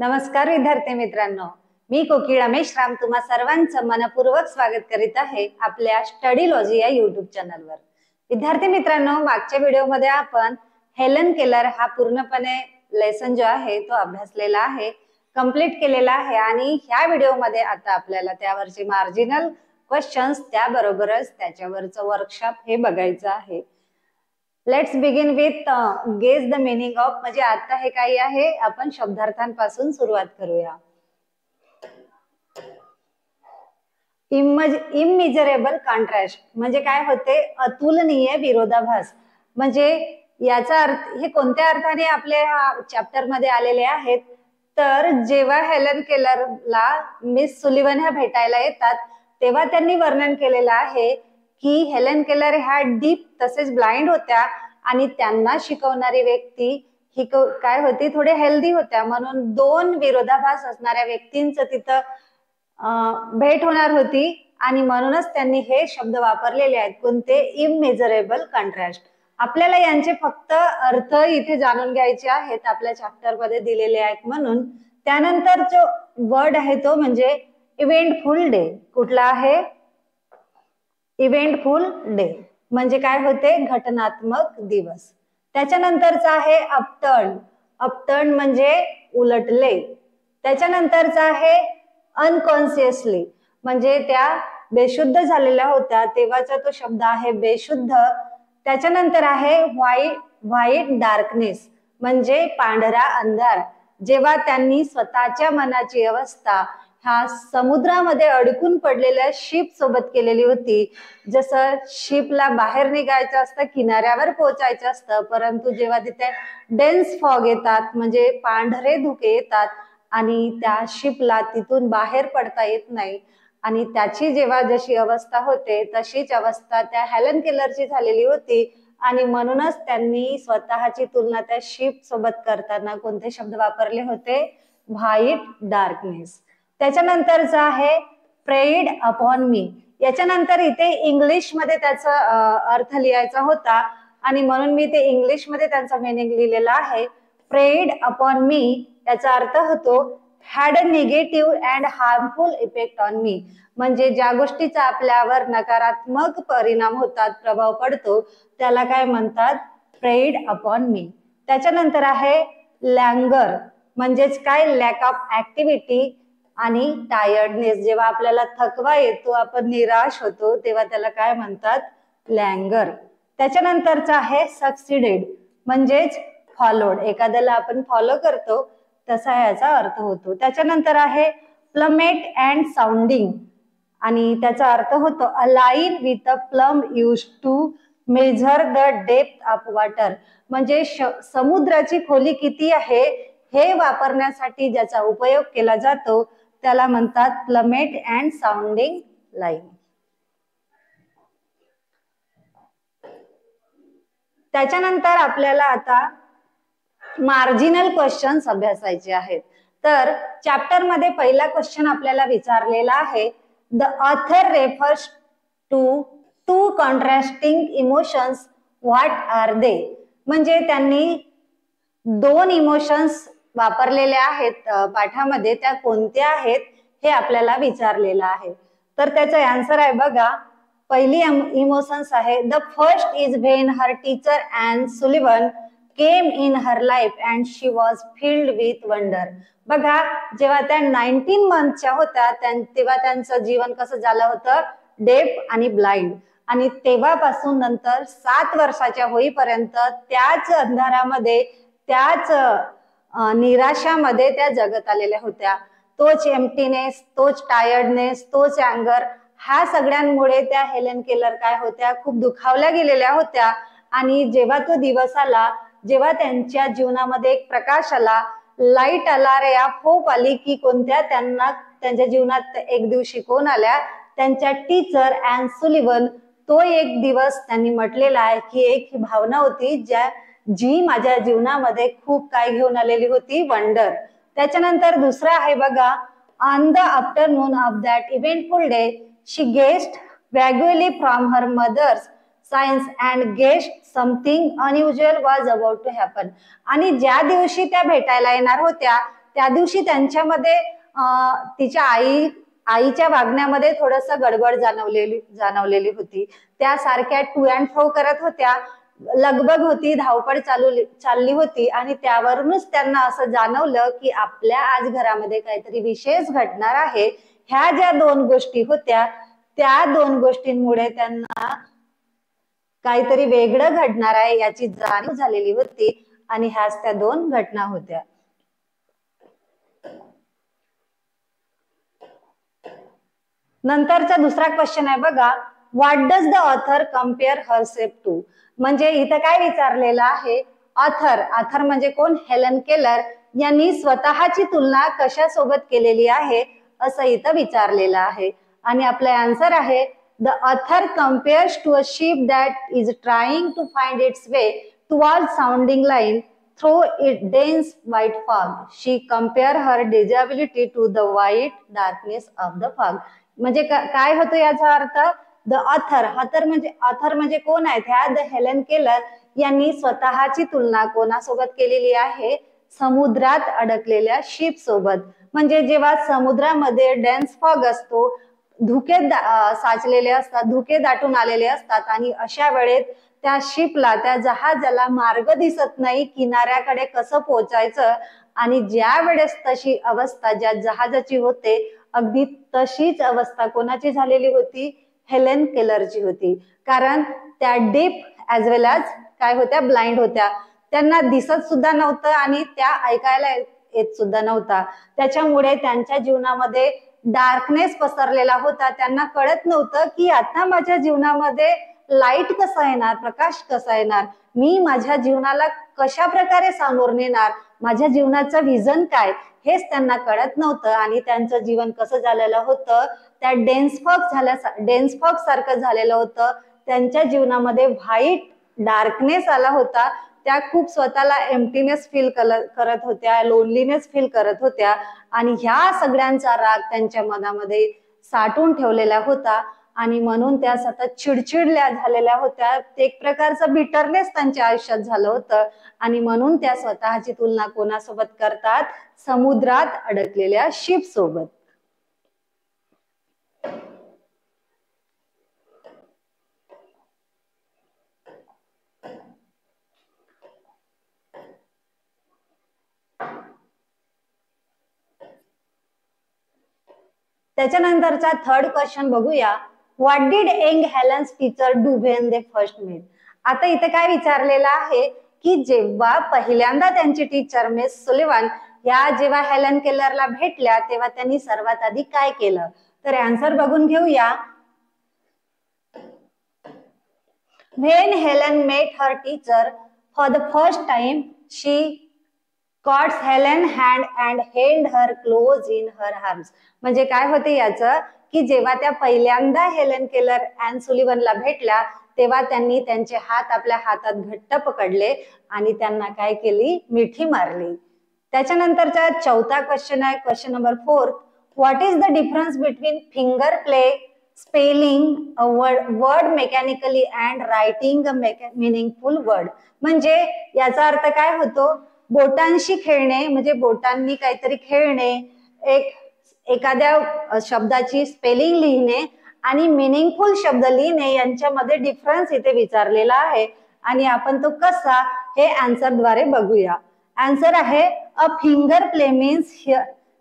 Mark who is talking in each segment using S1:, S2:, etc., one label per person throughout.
S1: नमस्कार विद्यार्थी मित्रांनो, मी कोकिळा मेश्राम तुम्हा सर्वांचं मनपूर्वक स्वागत करीत आहे आपल्या स्टडीलॉजी या युट्यूब चॅनलवर। विद्यार्थी मित्रांनो, मागच्या व्हिडिओमध्ये आपण हेलन केलर हा पूर्णपणे लेसन जो आहे तो अभ्यासलेला आहे, कंप्लीट केलेला आहे आणि ह्या व्हिडिओमध्ये आता आपल्याला त्यावरचे मार्जिनल क्वेश्चन्स त्याबरोबरच त्याच्यावरचं वर्कशॉप हे बघायचं आहे। Let's begin with guess the meaning of, म्हणजे आता हे काही आहे आपण शब्दार्थांपासून सुरुवात करूया। इममेजरेबल कॉन्ट्रास्ट म्हणजे काय होते? अतुलनीय विरोधाभास। म्हणजे याचा अर्थ हे कोणत्या अर्थाने आपल्या चॅप्टर मध्ये आलेले आहेत? तर जेव्हा हेलन केलरला मिस सुलिव्हन ह्या भेटायला येतात तेव्हा त्यांनी वर्णन केलेलं आहे की हेलन केलर ह्या डीप तसेच ब्लाइंड होत्या आणि त्यांना शिकवणारी व्यक्ती ही काय होती? थोडे हेल्दी होत्या, म्हणून दोन विरोधाभास असणाऱ्या व्यक्तींचं तिथं भेट होणार होती आणि म्हणूनच त्यांनी हे शब्द वापरलेले आहेत। कोणते? इममेजरेबल कॉन्ट्रास्ट। आपल्याला यांचे फक्त अर्थ इथे जाणून घ्यायचे आहेत, आपल्या चॅप्टर मध्ये दिलेले आहेत म्हणून। त्यानंतर जो वर्ड आहे तो म्हणजे इव्हेंटफुल डे। कुठला आहे? इव्हेंटफुल डे म्हणजे काय होते? घटनात्मक दिवस। त्याच्यानंतरचा आहे अपटर्न। अपटर्न म्हणजे उलटले। त्याच्यानंतरचा आहे अनकॉन्शियसली म्हणजे त्या बेशुद्ध झालेल्या होत्या तेव्हाचा तो शब्द आहे बेशुद्ध। त्याच्यानंतर आहे व्हाईट डार्कनेस म्हणजे पांढरा अंधार। जेव्हा त्यांनी स्वतःच्या मनाची अवस्था ह्या समुद्रामध्ये अडकून पडलेल्या शिप सोबत केलेली होती। जसं शिपला बाहेर निघायचं असतं, किनाऱ्यावर पोहोचायचं असतं, परंतु जेव्हा तिथे डेन्स फॉग येतात म्हणजे पांढरे धुके येतात आणि त्या शिपला तिथून बाहेर पडता येत नाही आणि त्याची जेव्हा जशी अवस्था होते तशीच अवस्था त्या हेलन केलरची झालेली होती आणि म्हणूनच त्यांनी स्वतःची तुलना त्या शिप सोबत करताना कोणते शब्द वापरले होते? White darkness. त्याच्यानंतरचा आहे प्रेड अपॉन मी। याच्यानंतर इथे इंग्लिश मध्ये त्याचा अर्थ लिहायचा होता आणि म्हणून मी ते इंग्लिश मध्ये त्यांचा मीनिंग लिहिलेला आहे। प्रेड अपॉन मी याचा अर्थ होतो had a negative and harmful effect on me. म्हणजे ज्या गोष्टीचा आपल्यावर नकारात्मक परिणाम होतात, प्रभाव पडतो, त्याला काय म्हणतात? Preyed upon me. त्याच्यानंतर आहे लँगर म्हणजेच काय? लॅक ऑफ ऍक्टिव्हिटी आणि टायर्डनेस। जेव्हा आपल्याला थकवा येतो, आपण निराश होतो, तेव्हा त्याला काय म्हणतात? लँगर। त्याच्यानंतरचा आहे सक्सिडेड म्हणजेच फॉलोड। एखाद्याला आपण फॉलो करतो तसा याचा अर्थ होतो। त्याच्यानंतर आहे प्लमेट अँड साऊंडिंग आणि त्याचा अर्थ होतो a line with a plumb use to measure the depth of water. म्हणजे समुद्राची खोली किती आहे हे वापरण्यासाठी ज्याचा उपयोग केला जातो त्याला म्हणतात प्लमेट अँड साऊंडिंग लाईन। त्याच्यानंतर आपल्याला आता मार्जिनल क्वेश्चन्स अभ्यासायचे आहेत। तर चॅप्टर मध्ये पहिला क्वेश्चन आपल्याला विचारलेला आहे the author refers to two contrasting emotions, what are they? म्हणजे त्यांनी दोन इमोशन्स वापरलेले आहेत पाठामध्ये, त्या कोणत्या आहेत हे आपल्याला विचारलेलं आहे। तर त्याचा आन्सर आहे बघा, पहिली इमोशन्स आहे the first is when her teacher and Sullivan came in her life and she was filled with wonder. बघा, जेव्हा त्या 19 मंथच्या होत्या तेव्हा त्यांचं जीवन कसं झालं होतं? डेफ आणि ब्लाइंड। आणि तेव्हापासून नंतर 7 वर्षाच्या होईपर्यंत त्याच अंधारामध्ये, त्याच निराशामध्ये त्या जगत आलेल्या होत्या। तोच एम्प्टीनेस, तोच टायर्डनेस, तोच अँगर, ह्या सगळ्यांमुळे त्या हेलन केलर काय होत्या? खूप दुखावल्या गेलेल्या होत्या। आणि जेव्हा तो दिवस आला, जेव्हा त्यांच्या जीवनामध्ये एक प्रकाश आला, लाईट आला, रे होप आली की कोणत्या? त्यांना त्यांच्या जीवनात एक दिवशी कोण आल्या? त्यांच्या टीचर अँड सुलिव्हन। तो एक दिवस त्यांनी म्हटलेला आहे की एक ही भावना होती जी माझ्या जीवनामध्ये खूप काय घेऊन आलेली होती? वंडर। त्याच्यानंतर दुसरा आहे बघा, on the afternoon of that eventful day she guessed vaguely from her mother's signs and guessed something unusual was about to happen. आणि ज्या दिवशी त्या भेटायला येणार होत्या त्या दिवशी त्यांच्यामध्ये तिच्या आईच्या वागण्यामध्ये थोडस गडबड जाणवलेली होती. त्या सारख्या टू अँड फ्रो करत होत्या, लगबग होती, धावपळ चालली होती आणि त्यावरूनच त्यांना असं जाणवलं की आपल्या आज घरामध्ये काहीतरी विशेष घडणार आहे. ह्या ज्या 2 गोष्टी होत्या त्या 2 गोष्टींमुळे त्यांना काहीतरी वेगळं घडणार आहे याची जाणीव झालेली होती आणि ह्याच त्या 2 घटना होत्या. नंतरचा दुसरा क्वेश्चन आहे बघा, what does the author compare herself to. म्हणजे इथं काय विचारलेलं आहे, ऑथर म्हणजे कोण, हेलन केलर यांनी स्वतःची तुलना कशासोबत केलेली आहे असं इथं विचारलेलं आहे. आणि आपला आन्सर आहे, the author compares to a ship that is trying to find its way toward sounding line through its dense white fog. She compared her disability to the white darkness of the fog. म्हणजे काय होतं याचा अर्थ, the author म्हणजे कोण आहेत, ह्या the Helen Keller यांनी स्वतःची तुलना कोणासोबत केलेली आहे, समुद्रात अडकलेल्या शिप सोबत. म्हणजे जेव्हा समुद्रामध्ये डेन्स फॉग असतो, धुके साचलेले असतात, धुके दाटून आलेले असतात आणि अशा वेळेत त्या शिपला, त्या जहाजाला मार्ग दिसत नाही, किनाऱ्याकडे कसं पोहोचायचं. आणि ज्या वेळेस तशी अवस्था ज्या जहाजाची होते, अगदी तशीच अवस्था कोणाची झालेली होती, हेलन केलरची होती. कारण त्या डीप ऍज वेल ऍज काय होत्या, ब्लाइंड होत्या. त्यांना दिसत सुद्धा नव्हतं आणि त्या ऐकायला येत सुद्धा नव्हता. त्याच्यामुळे त्यांच्या जीवनामध्ये डार्कनेस पसरलेला होता. त्यांना कळत नव्हतं की आता माझ्या जीवनामध्ये लाईट कसा येणार, प्रकाश कसा येणार, मी माझ्या जीवनाला कशा प्रकारे सामोरं नेणार, माझ्या जीवनाचं व्हिजन काय, हेच त्यांना कळत नव्हतं. आणि त्यांचं जीवन कसं झालेलं होतं, त्या डेन्स फॉग सारखं झालेलं होतं. त्यांच्या जीवनामध्ये व्हाईट डार्कनेस आला होता. त्या खूप स्वतःला एम्प्टीनेस फील करत होत्या, लोनलीनेस फील करत होत्या आणि ह्या सगळ्यांचा राग त्यांच्या मनामध्ये साठवून ठेवलेला होता आणि म्हणून त्या सतत चिडचिडल्या झालेल्या होत्या. एक प्रकारचं बिटरनेस त्यांच्या आयुष्यात झालं होतं आणि म्हणून त्या स्वतःची तुलना कोणासोबत करतात, समुद्रात अडकलेल्या शिप सोबत. त्याच्यानंतरचा 3rd क्वेश्चन बघूया, what did young Helen's teacher do when they first met. आता इथे काय विचारलेलं आहे की जेव्हा पहिल्यांदा त्यांची टीचर मिस सुलिव्हन या जेव्हा हेलन केलरला भेटल्या तेव्हा त्यांनी सर्वात आधी काय केलं. तर आन्सर बघून घेऊया. When Helen met her teacher for the first time she caught Helen hand and held her close in her arms. म्हणजे काय होते याचं की जेव्हा त्या पहिल्यांदा हेलन केलर अँड सुलिव्हनला भेटल्या तेव्हा त्यांनी त्यांचे हात आपल्या हातात घट्ट पकडले आणि त्यांना काय केली, मिठी मारली. त्याच्यानंतरचा 4था क्वेश्चन आहे, question number 4. What is the difference between finger play, spelling a word mechanically and writing a meaningful word. म्हणजे याचा अर्थ काय होतो, बोटांशी खेळणे म्हणजे बोटांनी काहीतरी खेळणे, एखाद्या शब्दाची स्पेलिंग लिहिणे आणि मिनिंगफुल शब्द लिहिणे यांच्यामध्ये डिफरन्स इथे विचारलेला आहे आणि आपण तो कसा हे आन्सर द्वारे बघूया. आन्सर आहे, a finger play means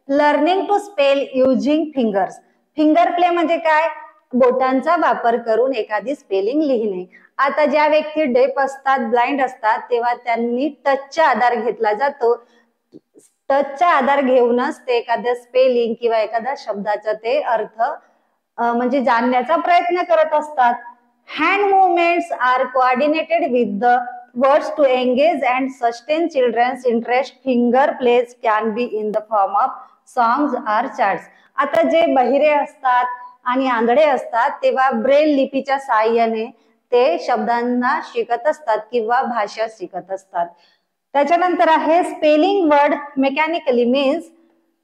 S1: learning to spell using fingers. Finger play म्हणजे काय, बोटांचा वापर करून एखादी स्पेलिंग लिहिणे. आता ज्या व्यक्ती डेफ असतात, ब्लाइंड असतात, तेव्हा त्यांनी टचचा आधार घेतला जातो. टचचा आधार घेऊनच ते एखाद्या स्पेलिंग किंवा एखाद्या शब्दाचा ते अर्थ म्हणजे जाणण्याचा प्रयत्न करत असतात. Hand movements are coordinated with the words to engage and sustain children's interest. Finger plays can be in the form of songs or charts. आता जे बहिरे असतात आणि आंधळे असतात तेव्हा ब्रेल लिपीच्या साहाय्याने ते शब्दांना शिकत असतात किंवा भाषा शिकत असतात. त्याच्यानंतर आहे spelling word mechanically means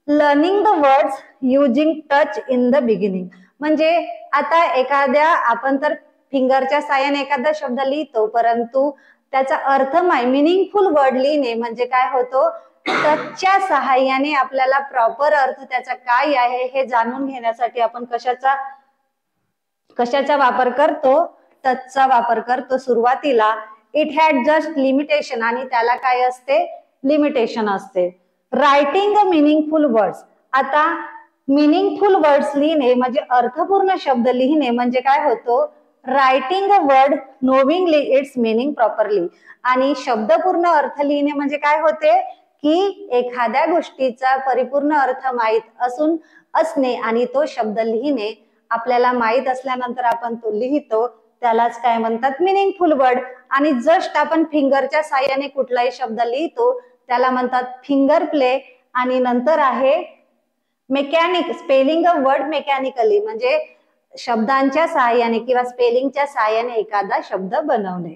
S1: learning the words using touch in the beginning. म्हणजे आता एखाद्या आपण तर फिंगरच्या साहाय्याने एखादा शब्द लिहितो, परंतु त्याचा अर्थ मिनिंगफुल वर्ड लिहिणे म्हणजे काय होतो, टचच्या सहाय्याने आपल्याला प्रॉपर अर्थ त्याचा काय आहे हे जाणून घेण्यासाठी आपण कशाचा वापर करतो? टचचा वापर करतो सुरुवातीला. इट हॅड जस्ट लिमिटेशन, आणि त्याला काय असते? लिमिटेशन असते. Writing a meaningful words. आता मिनिंगफुल वर्ड्स लिहिणे म्हणजे अर्थपूर्ण शब्द लिहिणे म्हणजे काय होतो? Writing a word knowingly its meaning properly. आणि शब्दपूर्ण अर्थ लिहिणे म्हणजे काय होते? की एखाद्या गोष्टीचा परिपूर्ण अर्थ माहित असणे आणि तो शब्द लिहिणे. आपल्याला माहित असल्यानंतर आपण तो लिहितो, त्यालाच काय म्हणतात? Meaningful word. आणि जस्ट आपण फिंगरच्या साहाय्याने कुठलाही शब्द लिहितो त्याला म्हणतात फिंगर प्ले. आणि नंतर आहे mechanic, spelling a word mechanically, म्हणजे शब्दांच्या साहाय्याने किंवा स्पेलिंगच्या साहाय्याने एखादा शब्द बनवणे.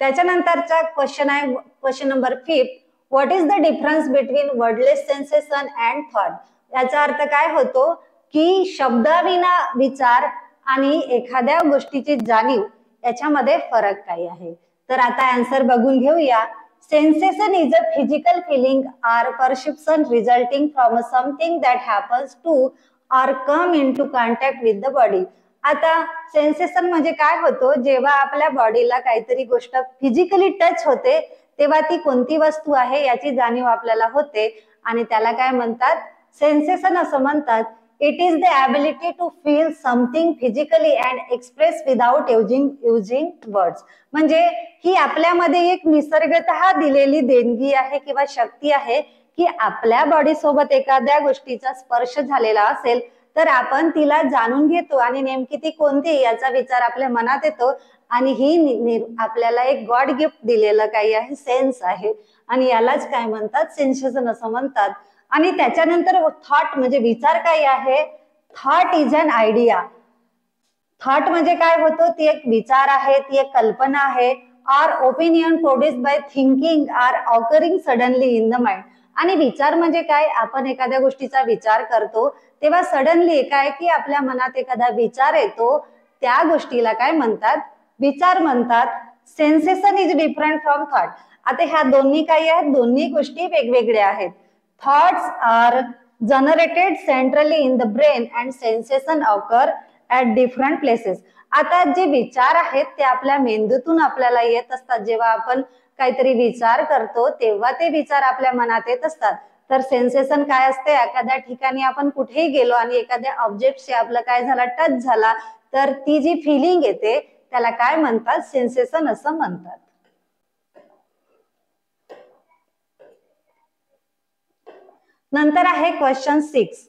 S1: त्याच्यानंतरचा क्वेश्चन आहे question number 5. What is the difference between wordless sensation and thought? याचा अर्थ काय होतो? की शब्दाविना विचार आणि एखाद्या गोष्टीची जाणीव याच्यामध्ये फरक काय आहे? तर आता आन्सर बघून घेऊया. Sensation is a physical feeling or perception resulting from something that happens to or come into contact with the body. आता सेन्सेशन म्हणजे काय होतो? जेव्हा आपल्या बॉडीला काहीतरी गोष्ट फिजिकली टच होते तेव्हा ती कोणती वस्तू आहे याची जाणीव आपल्याला होते, आणि त्याला काय म्हणतात? सेन्सेशन असं म्हणतात. It is the ability to feel something physically and express without using words. म्हणजे ही आपल्यामध्ये एक निसर्गतः दिलेली देणगी आहे किंवा शक्ती आहे की आपल्या बॉडी सोबत एखाद्या गोष्टीचा स्पर्श झालेला असेल तर आपण तिला जाणून घेतो आणि नेमकी ती कोणती याचा विचार आपल्या मनात येतो. आणि ही आपल्याला एक गॉड गिफ्ट दिलेलं काही आहे, सेन्स आहे, आणि यालाच काय म्हणतात? सेन्सेशन असं म्हणतात. आणि त्याच्यानंतर थॉट म्हणजे विचार काय आहे? Thought is an idea. Thought म्हणजे काय होतो? ती एक विचार आहे, ती एक कल्पना आहे. Or opinion produce by thinking or occurring suddenly in the mind. आणि विचार म्हणजे काय? आपण एखाद्या गोष्टीचा विचार करतो तेव्हा सडनली काय की आपल्या मनात एखादा विचार येतो, त्या गोष्टीला काय म्हणतात? विचार म्हणतात. Sensation is different from thought. आता ह्या दोन्ही काय आहेत? दोन्ही गोष्टी वेगवेगळ्या आहेत. Thoughts are generated centrally in the brain and sensation occur at different places. आता जे विचार आहेत ते आपल्या मेंदूतून आपल्याला येत असतात. जेव्हा आपण काहीतरी विचार करतो तेव्हा ते विचार आपल्या मनात येत असतात. तर सेन्सेशन काय असते? एखाद्या ठिकाणी आपण कुठेही गेलो आणि एखाद्या ऑब्जेक्टशी आपलं काय झाला? टच झाला तर ती जी फिलिंग येते त्याला काय म्हणतात? सेन्सेशन असं म्हणतात. नंतर आहे क्वेश्चन 6.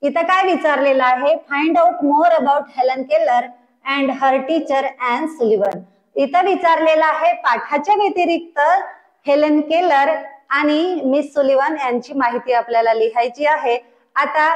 S1: इथं काय विचारलेलं आहे? Find out more about Helen Keller and her teacher Anne Sullivan. इथं विचारलेलं आहे पाठाच्या व्यतिरिक्त हेलन केलर आणि मिस सुलिव्हन यांची माहिती आपल्याला लिहायची आहे. आता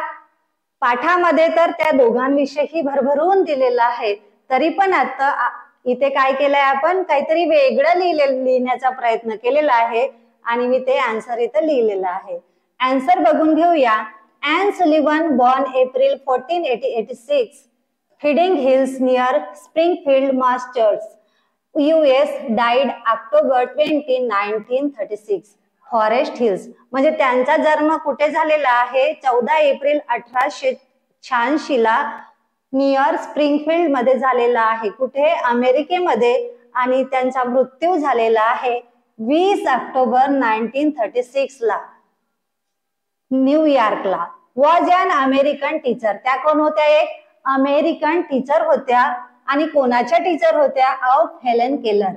S1: पाठामध्ये तर त्या दोघांविषयी भरभरून दिलेलं आहे, तरी पण आता इथे काय केलंय? आपण काहीतरी वेगळं लिहिण्याचा प्रयत्न केलेला आहे आणि मी ते आन्सर इथं लिहिलेलं आहे. आन्सर बघून घेऊया. Anne Sullivan born April 14, 1886 Feeding Hills near Springfield masters US died October 20, 1936 Forest Hills. म्हणजे त्यांचा जन्म कुठे झालेला आहे? 14 एप्रिल 1886 ला नियर स्प्रिंगफील्ड मध्ये झालेला आहे. कुठे? अमेरिकेमध्ये. आणि त्यांचा मृत्यू झालेला आहे 20 ऑक्टोबर 1936 ला न्यूयॉर्कला. Was an American teacher. त्या कोण होत्या? एक अमेरिकन टीचर होत्या. आणि कोणाच्या टीचर होत्या? Of Helen Keller.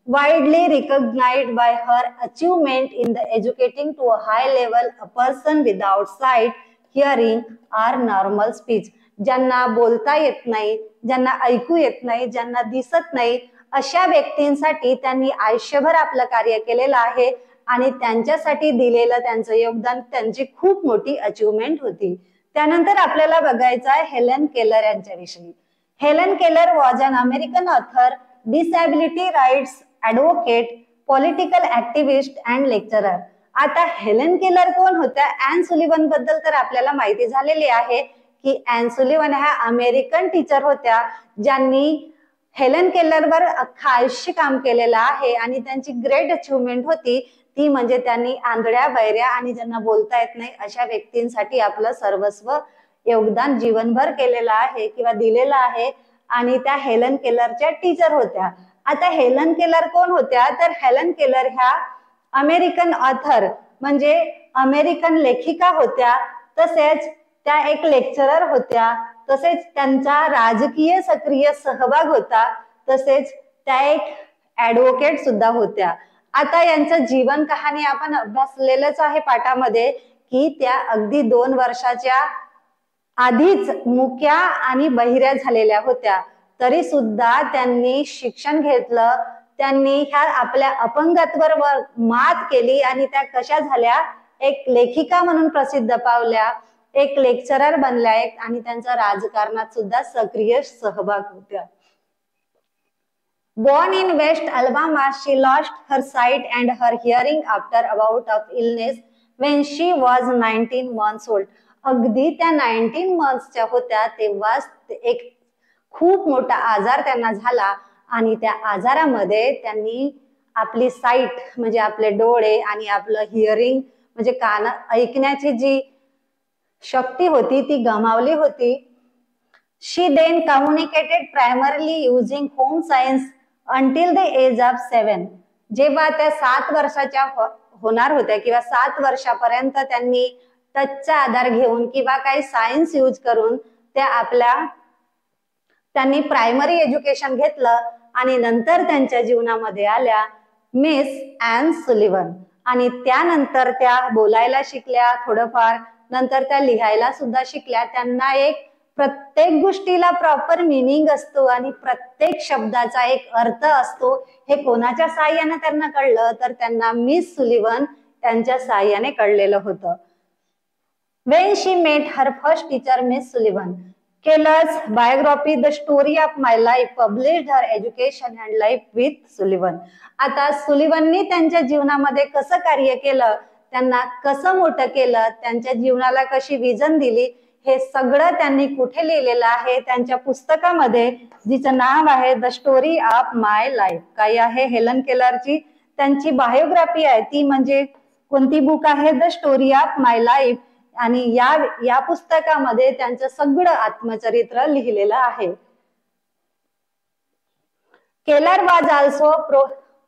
S1: Widely recognized by her achievement in the educating to a high level a person without sight, hearing or normal speech. ज्यांना बोलता येत नाही, ज्यांना ऐकू येत नाही, ज्यांना दिसत नाही, अशा व्यक्तींसाठी त्यांनी आयुष्यभर आपलं कार्य केलेलं आहे आणि त्यांच्यासाठी दिलेलं त्यांचं योगदान त्यांची खूप मोठी अचीवमेंट होती. त्यानंतर आपल्याला बघायचं आहे हेलन केलर यांच्याविषयी. Helen Keller was an American author, disability rights advocate, political activist and lecturer. आता हेलन केलर कोण होत्या? ॲन सुलिव्हन बद्दल तर आपल्याला माहिती झालेली आहे की ॲन सुलिव्हन ह्या अमेरिकन टीचर होत्या ज्यांनी हेलन केलरवर अख्खा आयुष्य काम केलेलं आहे आणि त्यांची ग्रेट अचिव्हमेंट होती ती म्हणजे त्यांनी आंधळ्या, बहिऱ्या आणि ज्यांना बोलता येत नाही अशा व्यक्तींसाठी आपलं सर्वस्व योगदान जीवनभर केलेलं आहे किंवा दिलेलं आहे आणि त्या हेलन केलरच्या टीचर होत्या. आता हेलन केलर कोण होत्या तर हेलन केलर ह्या अमेरिकन ऑथर म्हणजे अमेरिकन लेखिका होत्या, तसेच त्या एक लेक्चरर होत्या, तसेच त्यांचा राजकीय सक्रिय सहभाग होता, तसेच त्या एक ऍडव्होकेट सुद्धा होत्या. आता यांचं जीवन कहाणी आपण अभ्यासलेलंच आहे पाठामध्ये की त्या अगदी 2 वर्षाच्या आधीच मुक्या आणि बहिऱ्या झालेल्या होत्या, तरी सुद्धा त्यांनी शिक्षण घेतलं, त्यांनी ह्या आपल्या अपंगत्वावर मात केली आणि त्या कशा झाल्या, एक लेखिका म्हणून प्रसिद्ध पावल्या, एक लेक्चरर बनल्या आणि त्यांचा राजकारणात सुद्धा सक्रिय सहभाग होत्या. Born in West Alabama, she lost her sight and her hearing after a bout of illness when she was 19 months old. अगदी त्या 19 monthsच्या होत्या तेव्हाच एक खूप मोठा आजार त्यांना झाला आणि त्या आजारामध्ये त्यांनी आपली साईट म्हणजे आपले डोळे आणि आपलं हिअरिंग म्हणजे कान ऐकण्याची जी शक्ती होती ती गमावली होती. She then communicated primarily using home signs until the age of 7. जेव्हा त्या 7 वर्षाच्या होणार होत्या किंवा 7 वर्षापर्यंत त्यांनी टचचा आधार घेऊन किंवा काही सायन्स यूज करून त्यांनी प्रायमरी एज्युकेशन घेतलं आणि नंतर त्यांच्या जीवनामध्ये आल्या मिस ॲन सुलिव्हन आणि त्यानंतर त्या बोलायला शिकल्या थोडंफार, नंतर त्या लिहायला सुद्धा शिकल्या. त्यांना एक प्रत्येक गोष्टीला प्रॉपर मिनिंग असतो आणि प्रत्येक शब्दाचा एक अर्थ असतो. हे कोणाच्या साहाय्याने त्यांना कळलं तर त्यांना मिस सुलिव्हन त्यांच्या साहाय्याने कळलेलं होतं. When she met her first teacher, Miss Sullivan, Keller's biography, The Story of My Life, published her education and life with Sullivan. आता सुलिव्हननी त्यांच्या जीवनामध्ये कसं कार्य केलं, त्यांना कसं मोठं केलं, त्यांच्या जीवनाला कशी विजन दिली, हे सगळं त्यांनी कुठे लिहिलेलं आहे त्यांच्या पुस्तकामध्ये, जिचं नाव आहे the story of my life. काय आहे, हेलन केलरची त्यांची बायोग्राफी आहे ती म्हणजे कोणती बुक आहे, the story of my life. आणि या पुस्तकामध्ये त्यांचं सगळं आत्मचरित्र लिहिलेलं आहे. Keller was also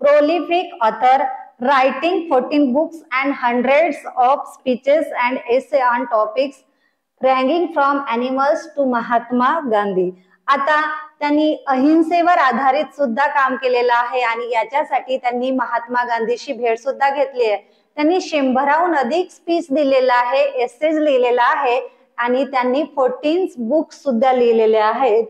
S1: prolific author, writing 14 books and hundreds of speeches and essays on topics ranging from animals to Mahatma Gandhi. आता त्यांनी अहिंसेवर आधारित सुद्धा काम केलेलं आहे आणि याच्यासाठी त्यांनी महात्मा गांधीशी भेट सुद्धा घेतली आहे. त्यांनी 100हून अधिक स्पीच दिलेला आहे, एसेज लिहिलेला आहे आणि त्यांनी 14 बुक्स सुद्धा लिहिलेले आहेत.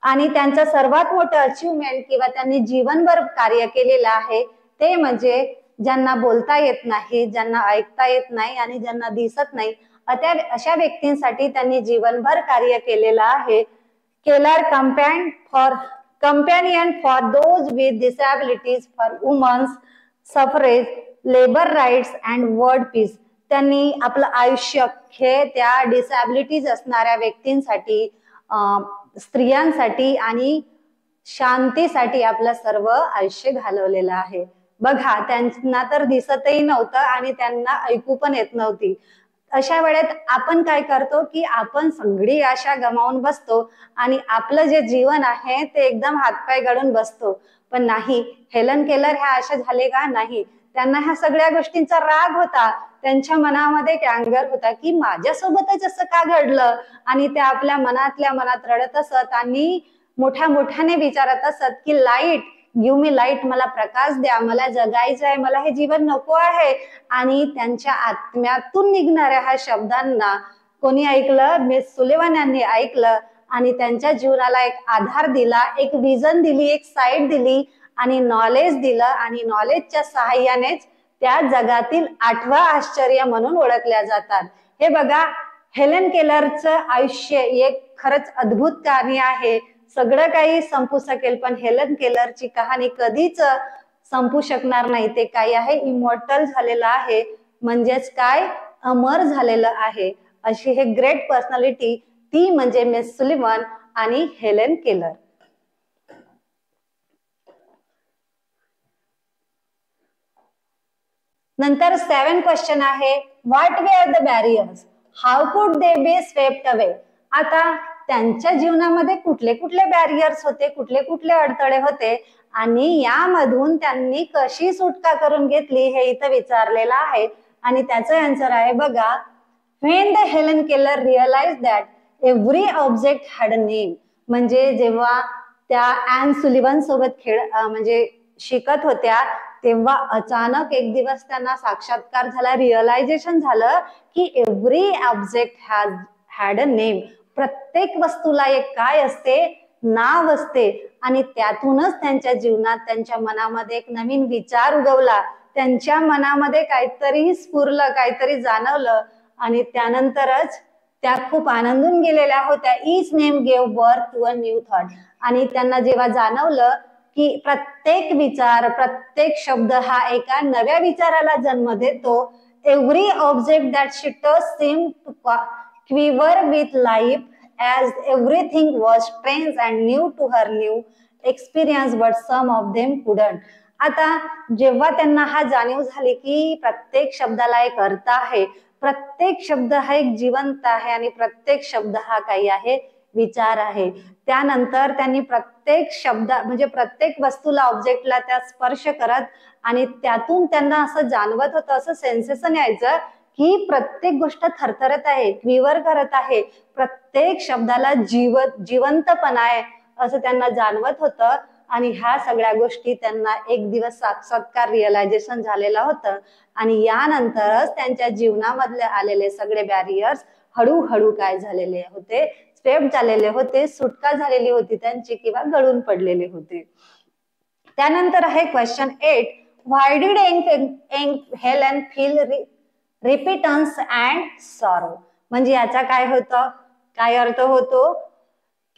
S1: आणि त्यांचं सर्वात मोठं अचिव्हमेंट किंवा त्यांनी जीवनभर कार्य केलेलं आहे ते म्हणजे ज्यांना बोलता येत नाही, ज्यांना ऐकता येत नाही आणि ज्यांना दिसत नाही अशा व्यक्तींसाठी त्यांनी जीवनभर कार्य केलेलं आहे. Keller companion for those with disabilities, for women's suffrage, labour rights and world peace. त्यांनी आपलं आयुष्य हे त्या डिसॅबिलिटीज असणाऱ्या व्यक्तींसाठी, स्त्रियांसाठी आणि शांतीसाठी आपलं सर्व आयुष्य घालवलेलं आहे. बघा, त्यांना तर दिसतही नव्हतं आणि त्यांना ऐकू पण येत नव्हती. अशा वेळेत आपण काय करतो की आपण सगळी आशा गमावून बसतो आणि आपलं जे जीवन आहे ते एकदम हातपाय गाडून बसतो. पण नाही, हेलन केलर ह्या अशा झाले का? नाही. त्यांना ह्या सगळ्या गोष्टींचा राग होता, त्यांच्या मनामध्ये एक अँगर होता की माझ्यासोबतच असं का घडलं, आणि त्या आपल्या मनातल्या मनात रडत असत आणि मोठ्याने विचारत असत की लाईट, गिव मी लाईट, मला प्रकाश द्या, मला जगायचं आहे, मला हे जीवन नको आहे. आणि त्यांच्या आत्म्यातून निघणाऱ्या ह्या शब्दांना कोणी ऐकलं? मिस सुलिव्हन यांनी ऐकलं आणि त्यांच्या जीवनाला एक आधार दिला, एक विजन दिली, एक साईट दिली आणि नॉलेज दिलं आणि नॉलेजच्या सहाय्यानेच त्या जगातील 8वं आश्चर्य म्हणून ओळखल्या जातात. हे बघा, हेलन केलरचं आयुष्य एक खरंच अद्भुत कहाणी आहे. सगळं काही संपू शकेल पण हेलन केलरची कहाणी कधीच संपू शकणार नाही. ते काय आहे, इमॉर्टल झालेलं आहे, म्हणजेच काय, अमर झालेलं आहे. अशी हे ग्रेट पर्सनॅलिटी ती म्हणजे मिस सुलिव्हन आणि हेलन केलर. नंतर 7 क्वेश्चन आहे, what were the barriers, how could they B swept away. आता त्यांच्या जीवनामध्ये कुठले कुठले बॅरियर्स होते, कुठले कुठले अडथळे होते आणि यामधून त्यांनी कशी सुटका करून घेतली हे इथं विचारलेलं आहे. आणि त्याचं आन्सर आहे बघा, when the Helen Keller realise that every object had a name. म्हणजे जेव्हा त्या ॲन सुलिव्हन सोबत म्हणजे शिकत होत्या तेव्हा अचानक एक दिवस त्यांना साक्षात्कार झाला, रिअलायझेशन झालं की every object had a name. प्रत्येक वस्तूला एक काय असते, नाव असते. आणि त्यातूनच त्यांच्या जीवनात, त्यांच्या मनामध्ये एक नवीन विचार उगवला, त्यांच्या मनामध्ये काहीतरी स्फुरलं, काहीतरी जाणवलं आणि त्यानंतरच त्या खूप आनंदून गेलेल्या होत्या. Each name gave birth to a new thought. आणि त्यांना जेव्हा जाणवलं की प्रत्येक विचार, प्रत्येक शब्द हा एका नव्या विचाराला जन्म देतो. Every object that she touch seemed to quiver with life as everything was strange and new to her new experience, but some of them couldn't. आता जेव्हा त्यांना हा जाणीव झाली की प्रत्येक शब्दाला एक अर्थ आहे, प्रत्येक शब्द हा एक जिवंत आहे आणि प्रत्येक शब्द हा काही आहे, विचार आहे. त्यानंतर त्यांनी प्रत्येक शब्द म्हणजे प्रत्येक वस्तूला, ऑब्जेक्टला त्या स्पर्श करत आणि त्यातून त्यांना असं जाणवत होतं, असं सेन्सेशन यायचं की प्रत्येक गोष्ट थरथरत आहे, क्विवर करत आहे, प्रत्येक शब्दाला जिवंतपणा आहे असं त्यांना जाणवत होतं. आणि ह्या सगळ्या गोष्टी त्यांना एक दिवस साक्षात्कार, रिअलायझेशन झालेलं होतं. आणि यानंतरच त्यांच्या जीवनामधले आलेले सगळे बॅरियर्स हळूहळू काय झालेले होते, स्वेप्ट झालेले होते, सुटका झालेली होती त्यांची किंवा गळून पडलेले होते. त्यानंतर आहे question 8, why did Helen feel repentance and sorrow. म्हणजे याचा काय होतं, काय अर्थ होतो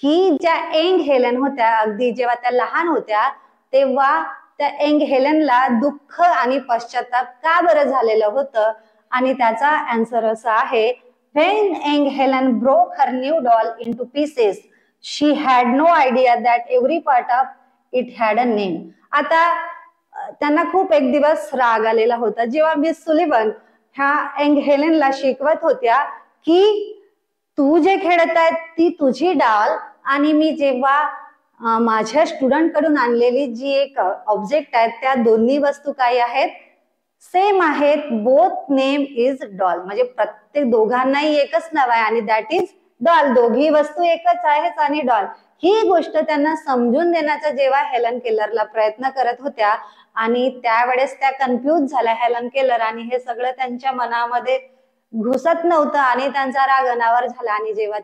S1: की ज्या यंग हेलन होत्या, अगदी जेव्हा त्या लहान होत्या तेव्हा त्या यंग हेलनला दुःख आणि पश्चाताप का बरं झालेलं होतं. आणि त्याचा आन्सर असा आहे, when young Helen broke her new doll into pieces she had no idea that every part of it had a name. आता त्यांना खूप एक दिवस राग आलेला होता जेव्हा मिस सुलिव्हन ह्या यंग हेलनला शिकवत होत्या की तू जे खेळत आहे ती तुझी डॉल आणि मी जेव्हा माझ्या स्टुडंट कडून आणलेली जी एक ऑब्जेक्ट आहे त्या दोन्ही वस्तू काही आहेत, सेम आहेत. Both name is doll. म्हणजे प्रत्येक दोघांनाही एकच नाव आहे आणि दॅट इज डॉल. दोघी वस्तू एकच आहेत आणि डॉल. ही गोष्ट त्यांना समजून देण्याचा जेव्हा हेलन केलरला प्रयत्न करत होत्या आणि त्यावेळेस त्या कन्फ्यूज झाल्या हेलन केलर आणि हे सगळं त्यांच्या मनामध्ये घुसत नव्हतं आणि त्यांचा राग अनावर झाला. आणि जेव्हा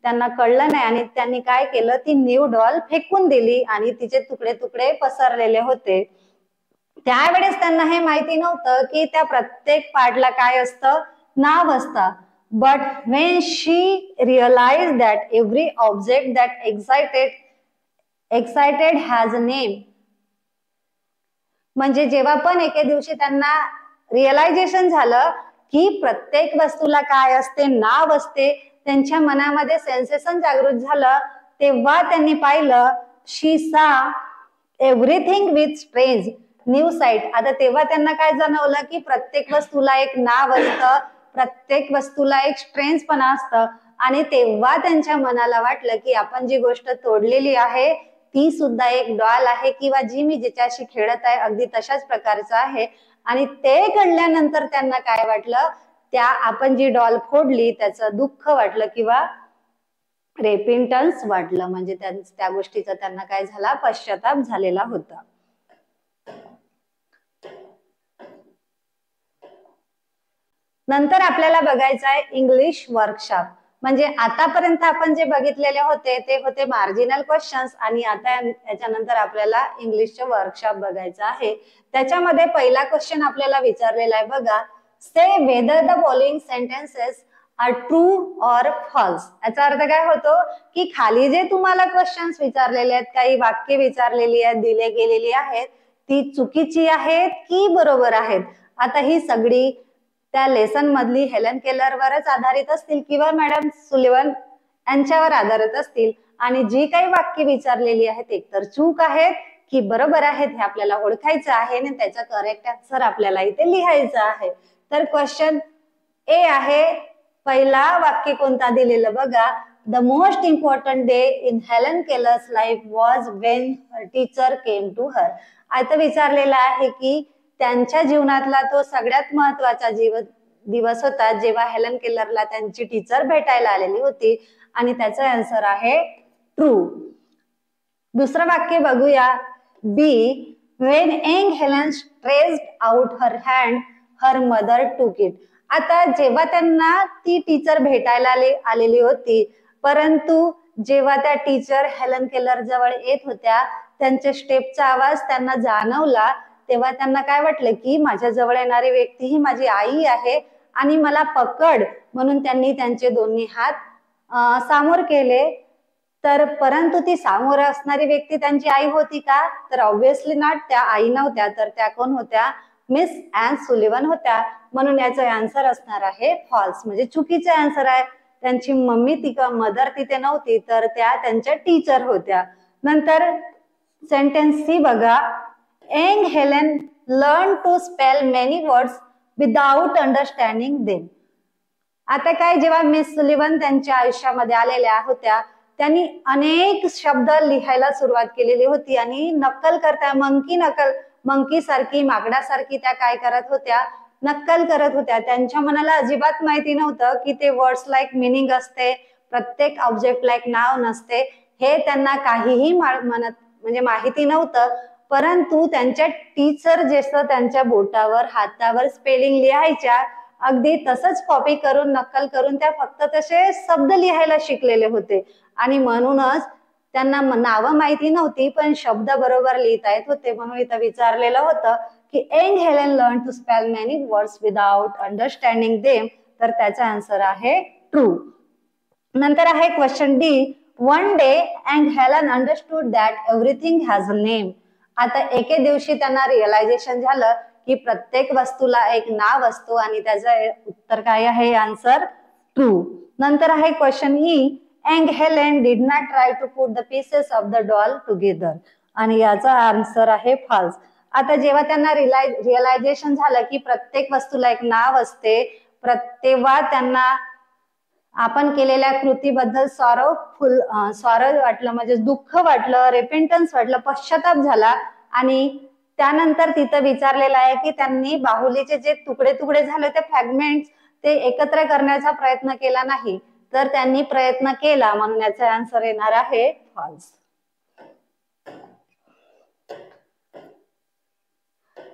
S1: त्यांना कळलं नाही आणि त्यांनी काय केलं, ती न्यू डॉल फेकून दिली आणि तिचे तुकडे तुकडे पसरलेले होते. त्यावेळेस त्यांना हे माहिती नव्हतं की त्या प्रत्येक पार्टला काय असतं, नाव असतं. But when she realise that every object that excited has a name. म्हणजे जेव्हा पण एके दिवशी त्यांना रिअलायझेशन झालं की प्रत्येक वस्तूला काय असते, नाव असते, त्यांच्या मनामध्ये सेन्सेशन जागृत झालं, तेव्हा त्यांनी पाहिलं शी सा everything with strange new site. आता तेव्हा त्यांना काय जाणवलं की प्रत्येक वस्तूला एक नाव असतं, प्रत्येक वस्तूला एक स्ट्रेंजपणा असतं. आणि तेव्हा त्यांच्या मनाला वाटलं की आपण जी गोष्ट तोडलेली आहे ती सुद्धा एक डॉल आहे किंवा जी मी जिच्याशी खेळत आहे अगदी तशाच प्रकारचं आहे. आणि ते कळल्यानंतर त्यांना काय वाटलं, त्या आपण जी डॉल फोडली त्याचं दुःख वाटलं किंवा रेपिंटन्स वाटलं. म्हणजे त्या गोष्टीचा त्यांना काय झाला, पश्चाताप झालेला होता. नंतर आपल्याला बघायचं आहे इंग्लिश वर्कशॉप. म्हणजे आतापर्यंत आपण जे बघितलेले होते ते होते मार्जिनल क्वेश्चन्स आणि आता याच्यानंतर आपल्याला इंग्लिशचे वर्कशॉप बघायचं आहे. त्याच्यामध्ये पहिला क्वेश्चन आपल्याला विचारलेला आहे बघा, say whether the following sentences are true or false. याचा अर्थ काय होतो की खाली जे तुम्हाला क्वेश्चन्स विचारलेले आहेत, काही वाक्य विचारलेली आहेत, दिले गेलेली आहेत, ती चुकीची आहेत की बरोबर आहेत. आता ही सगळी त्या लेसन मधली हेलन केलरवरच आधारित असतील किंवा मॅडम सुलिव्हन यांच्यावर आधारित असतील. आणि जी काही वाक्य विचारलेली आहेत एकतर चूक आहेत की बरोबर आहेत हे आपल्याला ओळखायचं आहे आणि त्याचा करेक्ट आन्सर आपल्याला इथे लिहायचं आहे. तर क्वेश्चन ए आहे, पहिला वाक्य कोणता दिलेलं बघा. The most important day in Helen Keller's life was when her teacher came to her. आता विचारलेला आहे की त्यांच्या जीवनातला तो सगळ्यात महत्वाचा दिवस होता जेव्हा हेलन केलरला त्यांची टीचर भेटायला आलेली होती, आणि त्याचा आन्सर आहे ट्रू. दुसरं वाक्य बघूया. बी, when young Helen stretched out her hand, her mother took it. आता जेव्हा त्यांना ती टीचर भेटायला आलेली होती, परंतु जेव्हा त्या टीचर हेलन केलर जवळ येत होत्या, त्यांच्या स्टेपचा आवाज त्यांना जाणवला, तेव्हा त्यांना काय वाटलं की माझ्या जवळ येणारी व्यक्ती ही माझी आई आहे आणि मला पकड, म्हणून त्यांनी त्यांचे दोन्ही हात समोर केले. तर परंतु ती समोर असणारी व्यक्ती त्यांची आई होती का? तर ऑब्व्हियसली नॉट. त्या आई नव्हत्या, तर त्या कोण होत्या? मिस ॲन सुलिव्हन होत्या. म्हणून याचा आन्सर असणार आहे फॉल्स, म्हणजे चुकीचा आन्सर आहे. त्यांची मम्मी मदर तिथे नव्हती, तर त्या त्यांच्या टीचर होत्या. नंतर सेंटेन्स सी बघा. Young Helen learn to spell many words without understanding them. आता काय, जेव्हा मिस सुलिव्हन त्यांच्या आयुष्यामध्ये आलेल्या होत्या, त्यांनी अनेक शब्द लिहायला सुरुवात केलेली होती आणि नक्कल करता मंकी सारखी, माकडासारखी त्या काय करत होत्या? नक्कल करत होत्या. त्यांच्या मनाला अजिबात माहिती नव्हतं की ते वर्ड्स लाईक मिनिंग असते, प्रत्येक ऑब्जेक्ट लाईक नाव नसते, हे त्यांना काहीही म्हणजे माहिती नव्हतं. परंतु त्यांच्या टीचर जसं त्यांच्या बोटावर, हातावर स्पेलिंग लिहायच्या, अगदी तसंच कॉपी करून, नक्कल करून त्या फक्त तसे शब्द लिहायला शिकलेले होते, आणि म्हणूनच त्यांना नावं माहिती नव्हती पण शब्द बरोबर लिहिता येत होते. म्हणून इथं विचारलेलं होतं की young Helen learn to spell many words without understanding them, तर त्याचा आन्सर आहे ट्रू. नंतर आहे question D. One day young Helen understood that everything has a name. आता एके दिवशी त्यांना रिअलायझेशन झालं की प्रत्येक वस्तूला एक नाव असतो, आणि त्याचं उत्तर काय आहे? Answer true. नंतर आहे question E. Young Helen did not try to put the pieces of the doll together, आणि याचा आन्सर आहे फॉल्स. आता जेव्हा त्यांना रिअलायझेशन झालं की प्रत्येक वस्तूला एक नाव असते, तेव्हा त्यांना आपण केलेल्या कृतीबद्दल सॉरो वाटलं, म्हणजे दुःख वाटलं, रेपेंटन्स वाटलं, पश्चाताप झाला. आणि त्यानंतर तिथं विचारलेलं आहे की त्यांनी बाहुलीचे जे तुकडे तुकडे झाले ते फ्रॅगमेंट्स ते एकत्र करण्याचा प्रयत्न केला नाही, तर त्यांनी प्रयत्न केला, म्हणून याचा आन्सर येणार आहे फॉल्स.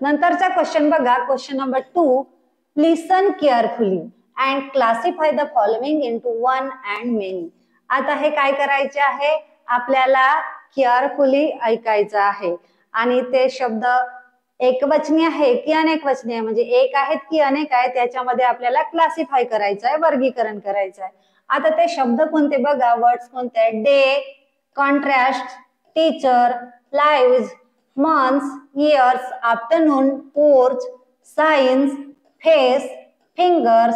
S1: नंतरचा क्वेश्चन बघा. Question number 2. Listen carefully and classify the following into one and many. आता हे काय करायचे आहे? आपल्याला केअरफुली ऐकायचं आहे, आणि ते शब्द एकवचनी आहे की अनेकवचनी आहे, म्हणजे एक आहेत की अनेक आहेत, त्याच्यामध्ये आपल्याला क्लासिफाय करायचं आहे, वर्गीकरण करायचं आहे. आता ते शब्द कोणते बघा, वर्ड्स कोणते? Day, contrast, teacher, lives, months, years, afternoon, porch, signs, face, fingers,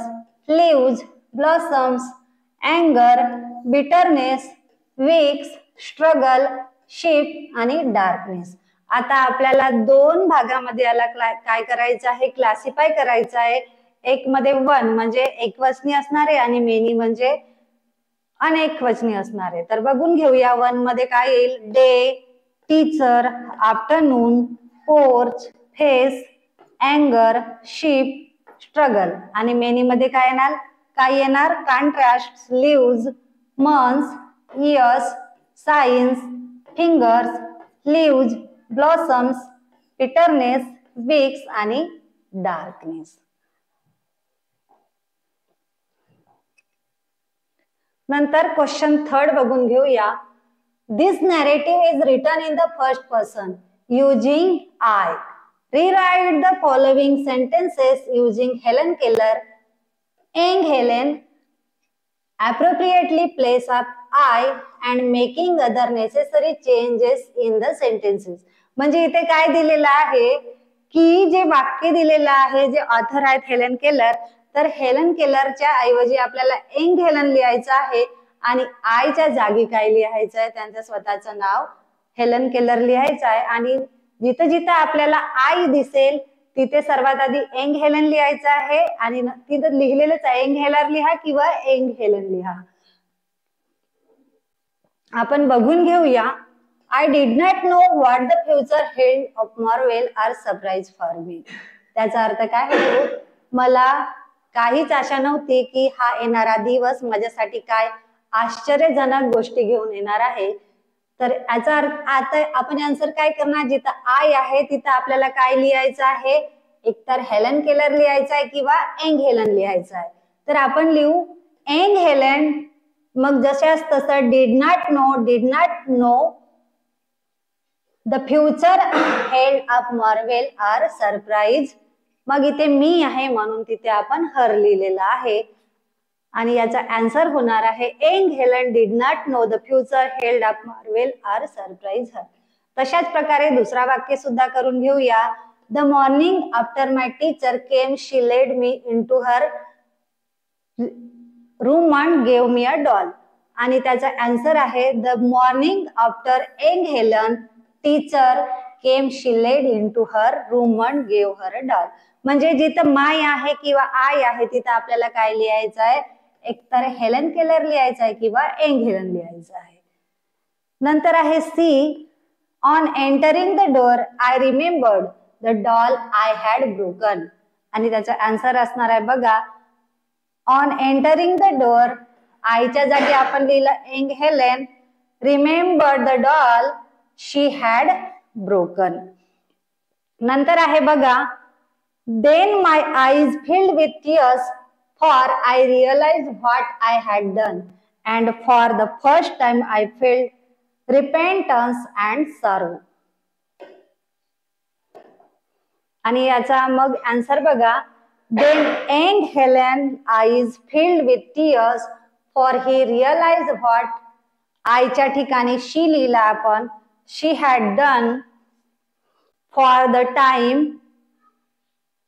S1: leaves, blossoms, अँगर, बिटरनेस, वीक्स, स्ट्रगल, शिफ्ट आणि डार्कनेस. आता आपल्याला दोन भागामध्ये याला काय करायचं आहे? क्लासिफाय करायचं आहे. एक मध्ये वन म्हणजे एकवचनी असणारे, आणि मेनी म्हणजे अनेक वचनी असणारे. तर बघून घेऊया. वन मध्ये काय येईल? Day, teacher, afternoon, porch, face, अँगर, शिफ्ट, स्ट्रगल. आणि मेनी मध्ये काय येणार? Contrast, leaves, months, years, signs, fingers, leaves, blossoms, bitterness, weeks आणि डार्कनेस. नंतर क्वेश्चन थर्ड बघून घेऊया. This narrative is written in the first person using I. Rewrite the following sentences using Helen Keller. Young Helen appropriately place up I and making other necessary changes in the sentences. म्हणजे इथे काय दिलेलं आहे की जे वाक्य दिलेलं आहे, जे ऑथर आहेत हेलन केलर, तर हेलन केलरच्या ऐवजी आपल्याला यंग हेलन लिहायचं आहे, आणि आयच्या जागी काय लिहायचं आहे? त्यांचं स्वतःचं नाव हेलन केलर लिहायचा आहे आणि जिथं जिथं आपल्याला आय दिसेल तिथे सर्वात आधी एंग हेलन लिहायचं आहे आणि तिथं लिहिलेलंच आहे एंग हेलर लिहा किंवा एंग हेलन लिहा. आपण बघून घेऊया. I did not know what the future held of marvel or surprise for me. त्याचा अर्थ काय होतो, मला काहीच आशा नव्हती की हा येणारा दिवस माझ्यासाठी काय आश्चर्यजनक गोष्टी घेऊन येणार आहे. तर याचा अर्थ आता आपण आन्सर काय करणार, जिथं आय आहे तिथं आपल्याला काय लिहायचं आहे, एकतर हेलन केलर लिहायचं आहे किंवा एंग हेलन लिहायचं आहे. तर आपण लिहू एंग हेलन, मग जशास तसं did not know the future held of marvel or surprise. मग इथे मी आहे म्हणून तिथे आपण हर लिहिलेला आहे आणि याचा आन्सर होणार आहे young Helen did not know the future held of marvel or surprise her. तशाच प्रकारे दुसरा वाक्य सुद्धा करून घेऊया. The morning after my teacher came she led me into her room and gave me a doll. आणि त्याचा आन्सर आहे the morning after young Helen teacher came she led into her room and gave her a doll. म्हणजे जिथं माय आहे किंवा I आहे तिथं आपल्याला काय लिहायचं आहे, एकतर हेलन केलर लिहायचं आहे किंवा एंग हेलन लिहायचं आहे. नंतर आहे C. On entering the door I remembered the doll I had broken. आणि त्याचा आन्सर असणार आहे बघा, ऑन एंटरिंग द डोअर आयच्या जागी आपण लिहिलं young Helen, remembered the doll she had broken. नंतर आहे बघा, then my eyes filled with tears for I realized what I had done and for the first time I felt repentance and sorrow. आणि याचा मग answer बघा, then young Helen eyes filled with tears for he realized what आयच्या ठिकाणी she लिहिला आपण, she had done for the time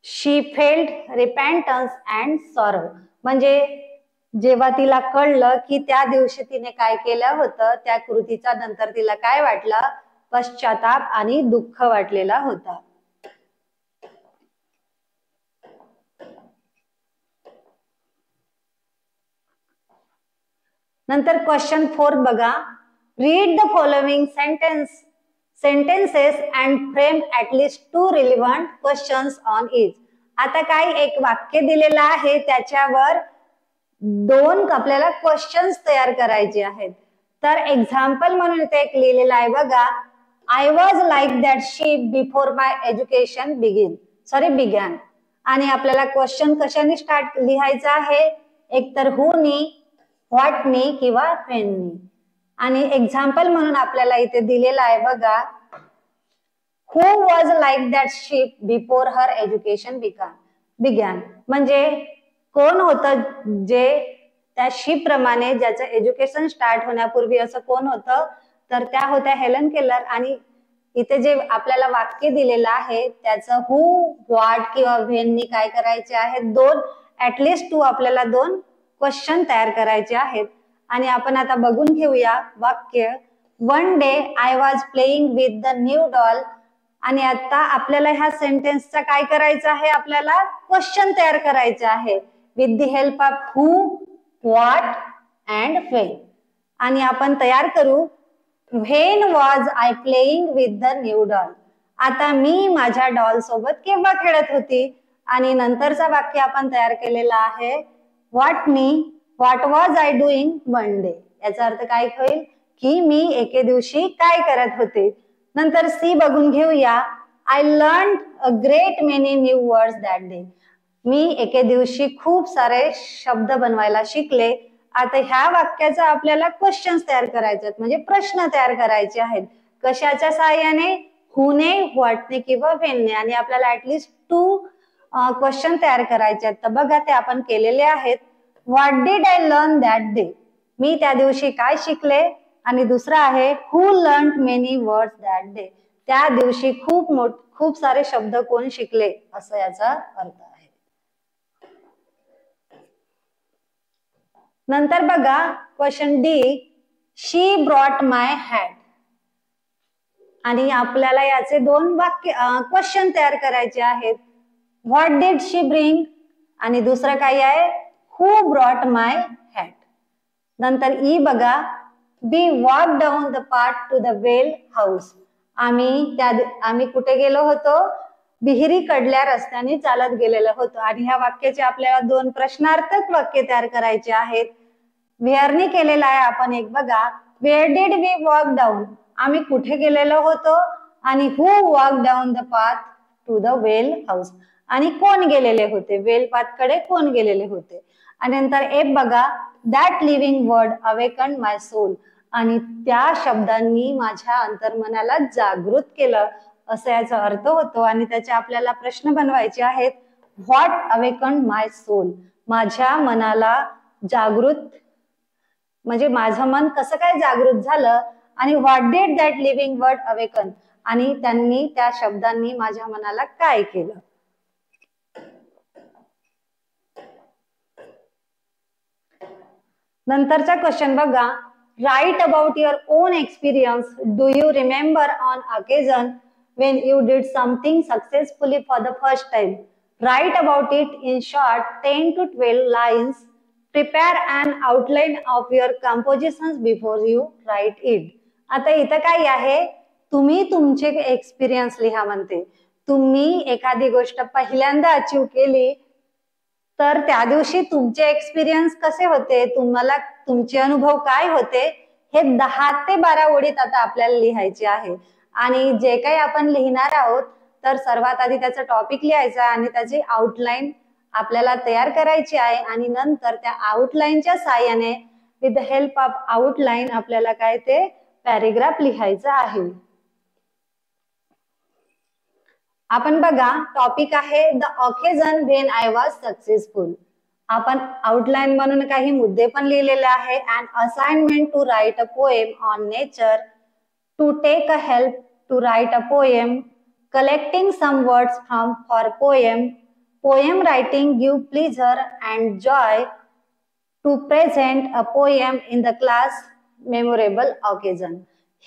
S1: she felt repentance and sorrow. म्हणजे जेव्हा तिला कळलं की त्या दिवशी तिने काय केलं होतं, त्या कृतीचा नंतर तिला काय वाटलं, पश्चाताप आणि दुःख वाटलेला होता. नंतर क्वेश्चन 4 बघा, read the following sentences and frame at least 2 relevant questions on each. आता काय एक वाक्य दिलेलं आहे, त्याच्यावर 2 आपल्याला क्वेश्चन्स तयार करायचे आहेत. तर एक्झाम्पल म्हणून इथे एक लिहिलेलं आहे बघा, I was like that ship before my education begin. आणि आपल्याला क्वेश्चन कशाने स्टार्ट लिहायचं आहे, एकतर हु नी, व्हॉट नी किंवा व्हेन नी. आणि एक्झाम्पल म्हणून आपल्याला इथे दिलेला आहे बघा, who was like that ship before her education began. म्हणजे कोण होतं जे त्या शिप प्रमाणे ज्याचं एज्युकेशन स्टार्ट होण्यापूर्वी असं कोण होतं, तर त्या होत्या हेलन केलर. आणि इथे जे आपल्याला वाक्य दिलेलं आहे त्याचं हु, व्हॉट किंवा व्हेन नी काय करायचे आहेत, 2 ऍटलिस्ट 2 आपल्याला 2 क्वेश्चन तयार करायचे आहेत. आणि आपण आता बघून घेऊया वाक्य, one day I was playing with the new doll. आणि आता आपल्याला ह्या सेंटेन्सचा काय करायचं आहे, आपल्याला क्वेश्चन तयार करायचे आहे with the help of who, what and when. आणि आपण तयार करू, when was I playing with the new doll. आता मी माझ्या डॉल सोबत केव्हा खेळत होती. आणि नंतरचा वाक्य आपण तयार केलेला आहे, what was I doing Monday. याचा अर्थ काय होईल की मी एके दिवशी काय करत होते. नंतर सी बघून घेऊया, I learn a great many new words that day. मी एके दिवशी खूप सारे शब्द बनवायला शिकले. आता ह्या वाक्याचा आपल्याला क्वेश्चन्स तयार करायचे आहेत, म्हणजे प्रश्न तयार करायचे आहेत. कशाच्या सहाय्याने, हुने, व्हॉटने किंवा व्हेनने. आणि आपल्याला ऍटलिस्ट 2 क्वेश्चन तयार करायचे आहेत. तर बघा ते आपण केलेले आहेत. What did I learn that day. मी त्या दिवशी काय शिकले. आणि दुसरा आहे who learn many words that day. त्या दिवशी खूप सारे शब्द कोण शिकले, असं याचा अर्थ आहे. नंतर बघा question D, she brought my hat. आणि आपल्याला याचे 2 वाक्य क्वेश्चन तयार करायचे आहेत. व्हॉट डिड शी ब्रिंग, आणि दुसरं काय आहे, हु ब्रॉट माय हॅट. नंतर ई बघा, we walk down the path to the well house. आम्ही कुठे गेलो होतो, विहिरीकडल्या रस्त्याने चालत गेलेलो होतो. आणि ह्या वाक्याचे आपल्याला 2 प्रश्नार्थक वाक्य तयार करायचे आहेत. वेअरनी केलेला आहे आपण एक बघा, where did we walk down, आम्ही कुठे गेलेलो होतो, आणि who walk down the path to the well house, आणि कोण गेलेले होते, वेल पाथ कडे कोण गेलेले होते. आणि नंतर एफ बघा, that living word awaken my soul, आणि त्या शब्दांनी माझ्या अंतर्मनाला जागृत केलं, असं याचा अर्थ होतो. आणि त्याचे आपल्याला प्रश्न बनवायचे आहेत. व्हॉट अवेकन माय सोल, माझ्या मनाला जागृत म्हणजे माझं मन कसं काय जागृत झालं, आणि what did that living word awaken, आणि त्यांनी त्या शब्दांनी माझ्या मनाला काय केलं. नंतरचा क्वेश्चन बघा, write about your own experience, do you remember on occasion when you did something successfully for the first time. Write about it in short 10 to 12 lines. Prepare an outline of your compositions before you write it. आता इथं काय आहे, तुम्ही तुमचे experience लिहा म्हणते. तुम्ही एखादी गोष्ट पहिल्यांदा अचीव केली तर त्या दिवशी तुमचे एक्सपिरियन्स कसे होते, तुम्हाला तुमचे अनुभव काय होते, हे 10 ते 12 ओळीत आता आपल्याला लिहायचे आहे. आणि जे काही आपण लिहिणार आहोत तर सर्वात आधी त्याचा टॉपिक लिहायचा आणि त्याची आउटलाईन आपल्याला तयार करायची आहे. आणि नंतर त्या आउटलाईनच्या साहाय्याने with the help of outline आपल्याला काय ते पॅरेग्राफ लिहायचं आहे. आपण बघा, टॉपिक आहे the occasion when I was successful. आपण आउटलाईन म्हणून काही मुद्दे पण लिहिलेले आहे. And assignment to write a poem on nature, to take a help to write a poem, collecting some words from for poem writing give pleasure and joy, to present a poem in the class memorable occasion.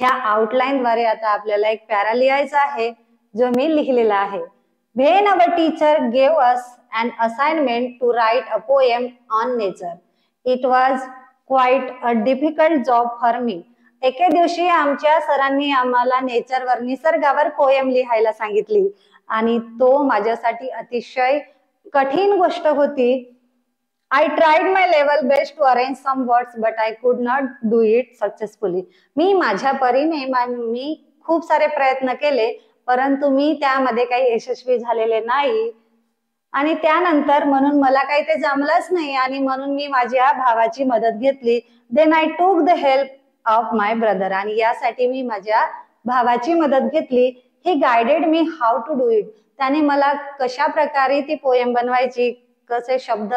S1: ह्या outline द्वारे आता आपल्याला एक para लिहायचा आहे जो मी लिहिलेला आहे. When our teacher gave us an assignment to write a poem on nature, it was quite a difficult job for me. एके दिवशी आमच्या सरांनी आम्हाला नेचरवर निसर्गावर पोएम लिहायला सांगितली आणि तो माझ्यासाठी अतिशय कठीण गोष्ट होती. I tried my level best to arrange some words but I could not do it successfully. मी माझ्या परीने मी खूप सारे प्रयत्न केले परंतु मी त्यामध्ये काही यशस्वी झालेले नाही. आणि त्यानंतर म्हणून मला काही ते जमलंच नाही आणि म्हणून मी माझ्या भावाची मदत घेतली. Then I took the help of my brother, आणि यासाठी मी माझ्या भावाची मदत घेतली. He guided me how to do it. त्याने मला कशा प्रकारे ती पोएम बनवायची, कसे शब्द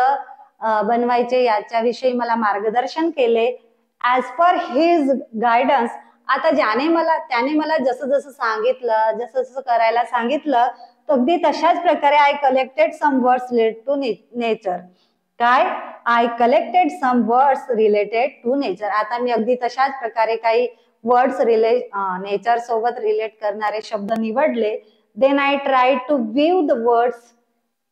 S1: बनवायचे याच्याविषयी मला मार्गदर्शन केले. ऍज पर हिज गायडन्स, आता त्याने मला जसं जसं सांगितलं, जसं जसं करायला सांगितलं अगदी तशाच प्रकारे I collected some words related to nature. काय, I collected some words related to nature. आता मी अगदी तशाच प्रकारे काही वर्ड्स नेचर सोबत रिलेट करणारे शब्द निवडले. Then I try to view the words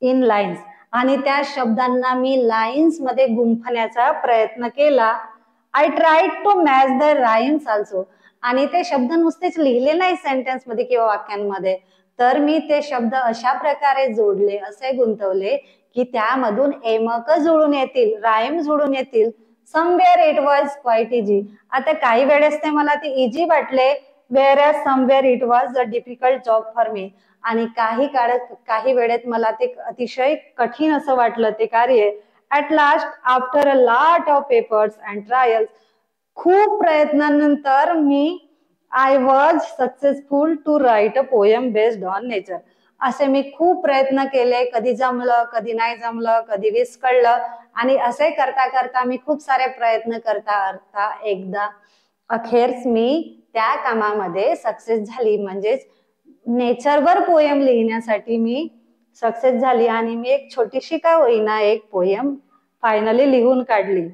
S1: in lines, आणि त्या शब्दांना मी लाईन्स मध्ये गुंफण्याचा प्रयत्न केला. I try to match the rhymes also, आणि ते शब्द नुसतेच लिहिले नाही सेंटेन्स मध्ये किंवा वाक्यांमध्ये, तर मी ते शब्द अशा प्रकारे जोडले, असे गुंतवले की त्यामधून एमक जुळून येतील, राईम जुळून येतील. Somewhere it was quite easy. आता काही वेळेस ते मला ते इजी वाटले, whereas somewhere it was a difficult job for me. आणि काही वेळेत मला ते अतिशय कठीण असं वाटलं ते कार्य. At last after a lot of papers and trials, खूप प्रयत्नानंतर मी I was successful to write a poem based on nature. असे मी खूप प्रयत्न केले, कधी जमलं, कधी नाही जमलं, कधी विस्कळलं, आणि असे करता करता मी खूप सारे प्रयत्न करता एकदा अखेर मी त्या कामामध्ये सक्सेस झाली. म्हणजेच नेचरवर पोएम लिहिण्यासाठी मी सक्सेस झाली आणि मी एक छोटीशी का होईना एक पोएम फायनली लिहून काढली.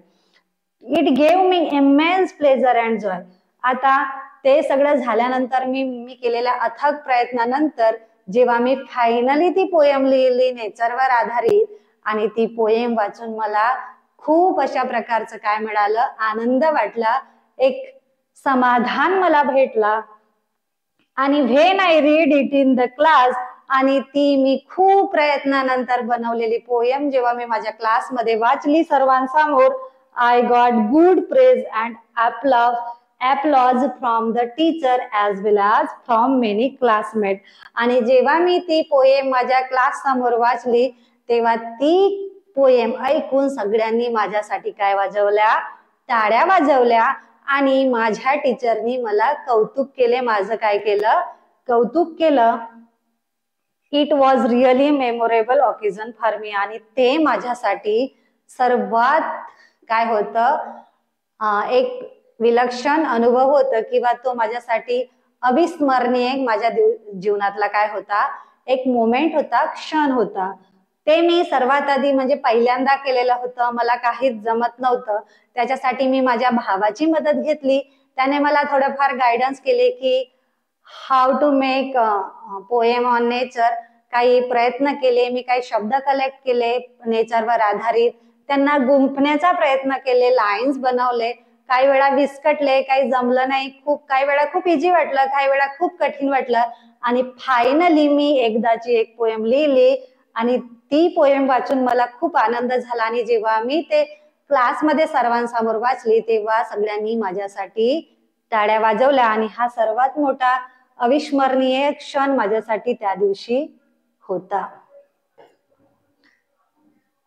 S1: It gave me immense pleasure and Joy. आता ते सगळं झाल्यानंतर मी केलेल्या अथक प्रयत्नानंतर जेव्हा मी फायनली ती पोयम लिहिली नेचरवर आधारित, आणि ती पोयम वाचून मला खूप अशा प्रकारचं काय मिळालं, आनंद वाटला, एक समाधान मला भेटला. आणि when I read it in the class, आणि ती मी खूप प्रयत्नानंतर बनवलेली पोयम जेव्हा मी माझ्या क्लासमध्ये वाचली सर्वांसमोर, I got good praise and applause from the teacher as well as from many classmate. आणि जेव्हा मी ती पोयम माझ्या क्लास समोर वाचली तेव्हा ती पोयम ऐकून सगळ्यांनी माझ्यासाठी काय वाजवल्या, टाळ्या वाजवल्या. आणि माझ्या टीचरनी मला कौतुक केले, माझं काय केलं, कौतुक केलं. It was really memorable occasion for me. आणि ते माझ्यासाठी सर्वात काय होतं, एक विलक्षण अनुभव होतं किंवा तो माझ्यासाठी अविस्मरणीय माझ्या जीवनातला काय होता, एक मोमेंट होता, क्षण होता. ते मी सर्वात आधी म्हणजे पहिल्यांदा केलेलं होतं, मला काहीच जमत नव्हतं. त्याच्यासाठी मी माझ्या भावाची मदत घेतली. त्याने मला थोडंफार गायडन्स केले की how to make poem on nature. काही प्रयत्न केले, मी काही शब्द कलेक्ट केले नेचरवर आधारित, त्यांना गुंफण्याचा प्रयत्न केले, लाईन्स बनवले. काही वेळा विस्कटले, काही जमलं नाही, काही वेळा खूप इझी वाटलं, काही वेळा खूप कठीण वाटलं. आणि फायनली मी एकदाची एक पोएम लिहिली आणि ती पोएम वाचून मला खूप आनंद झाला. आणि जेव्हा मी ते क्लासमध्ये सर्वांसमोर वाचली तेव्हा सगळ्यांनी माझ्यासाठी टाळ्या वाजवल्या. आणि हा सर्वात मोठा अविस्मरणीय क्षण माझ्यासाठी त्या दिवशी होता.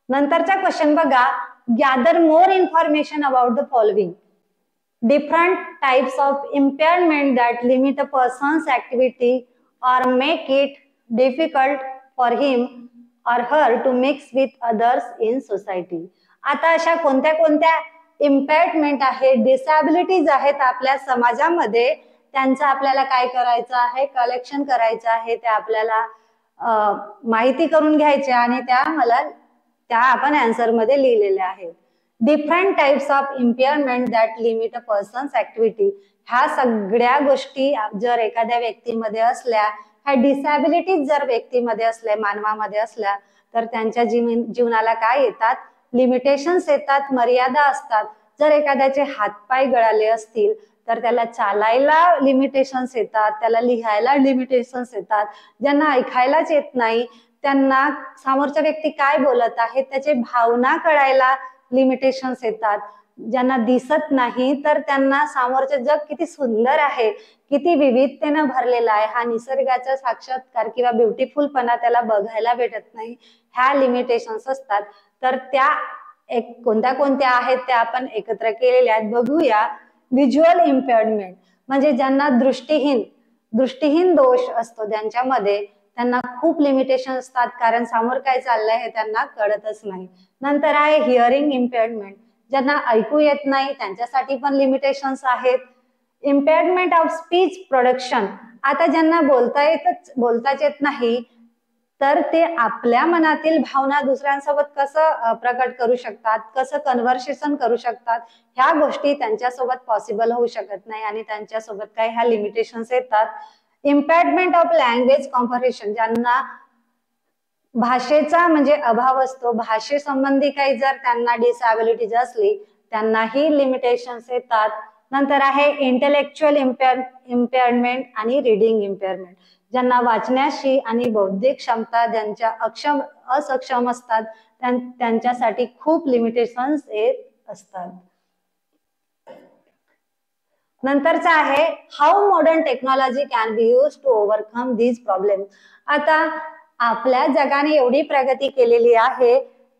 S1: नंतरचा क्वेश्चन बघा, gather more information about the following. Different types of इम्पेअरमेंट that limit a persons activity or make it difficult for him or her to mix with others in society. आता अशा कोणत्या कोणत्या इम्पेअरमेंट आहेत, डिसॅबिलिटीज आहेत आपल्या समाजामध्ये, त्यांचं आपल्याला काय करायचं आहे, कलेक्शन करायचं आहे, ते आपल्याला माहिती करून घ्यायचे आणि त्या आपण आन्सर मध्ये लिहिलेल्या आहेत. Different types of इम्पेअरमेंट that limit a persons activity. ह्या सगळ्या गोष्टी जर एखाद्या व्यक्तीमध्ये असल्या, ह्या डिसॅबिलिटीज जर व्यक्तीमध्ये असल्या, मानवामध्ये असल्या, तर त्यांच्या जीवनाला काय येतात, लिमिटेशन्स येतात, मर्यादा असतात. जर एखाद्याचे हातपाय गळाले असतील तर त्याला चालायला लिमिटेशन्स येतात, त्याला लिहायला लिमिटेशन्स येतात. ज्यांना ऐकायलाच येत नाही त्यांना समोरच्या व्यक्ती काय बोलत आहे त्याचे भावना कळायला लिमिटेशन्स येतात. ज्यांना दिसत नाही तर त्यांना समोरचे जग किती सुंदर आहे, किती विविधतेनं भरलेलं आहे, हा निसर्गाचा साक्षात्कार किंवा ब्युटिफुलपणा त्याला बघायला भेटत नाही, ह्या लिमिटेशन्स असतात. तर त्या कोणत्या कोणत्या आहेत त्या आपण एकत्र केलेल्या आहेत. बघूया. व्हिज्युअल इम्पेअरमेंट म्हणजे ज्यांना दृष्टीहीन दोष असतो, ज्यांच्यामध्ये त्यांना खूप लिमिटेशन असतात कारण समोर काय चाललंय हे त्यांना कळतच नाही. नंतर आहे हिअरिंग इम्पेअरमेंट, ज्यांना ऐकू येत नाही त्यांच्यासाठी पण लिमिटेशन्स आहेत. इम्पेअरमेंट ऑफ स्पीच प्रोडक्शन, आता ज्यांना बोलताच येत नाही तर ते आपल्या मनातील भावना दुसऱ्यांसोबत कसं प्रकट करू शकतात, कसं कन्व्हर्सेशन करू शकतात, ह्या गोष्टी त्यांच्यासोबत पॉसिबल होऊ शकत नाही आणि त्यांच्यासोबत काय ह्या लिमिटेशन्स येतात. इम्पेअरमेंट ऑफ लँग्वेज कॉम्प्रिहेन्शन, ज्यांना भाषेचा म्हणजे अभाव असतो, भाषेसंबंधी काही जर त्यांना डिसॅबिलिटीज असली त्यांनाही लिमिटेशन्स येतात. नंतर आहे इंटेलेक्च्युअल इम्पेअरमेंट आणि रीडिंग इम्पेअरमेंट, ज्यांना वाचण्याशी आणि बौद्धिक क्षमता ज्यांच्या असक्षम असतात त्यांच्यासाठी खूप लिमिटेशन्स येत असतात. नंतरचा आहे how modern technology can be use to overcome these problem. आता आपल्या जगाने एवढी प्रगती केलेली आहे,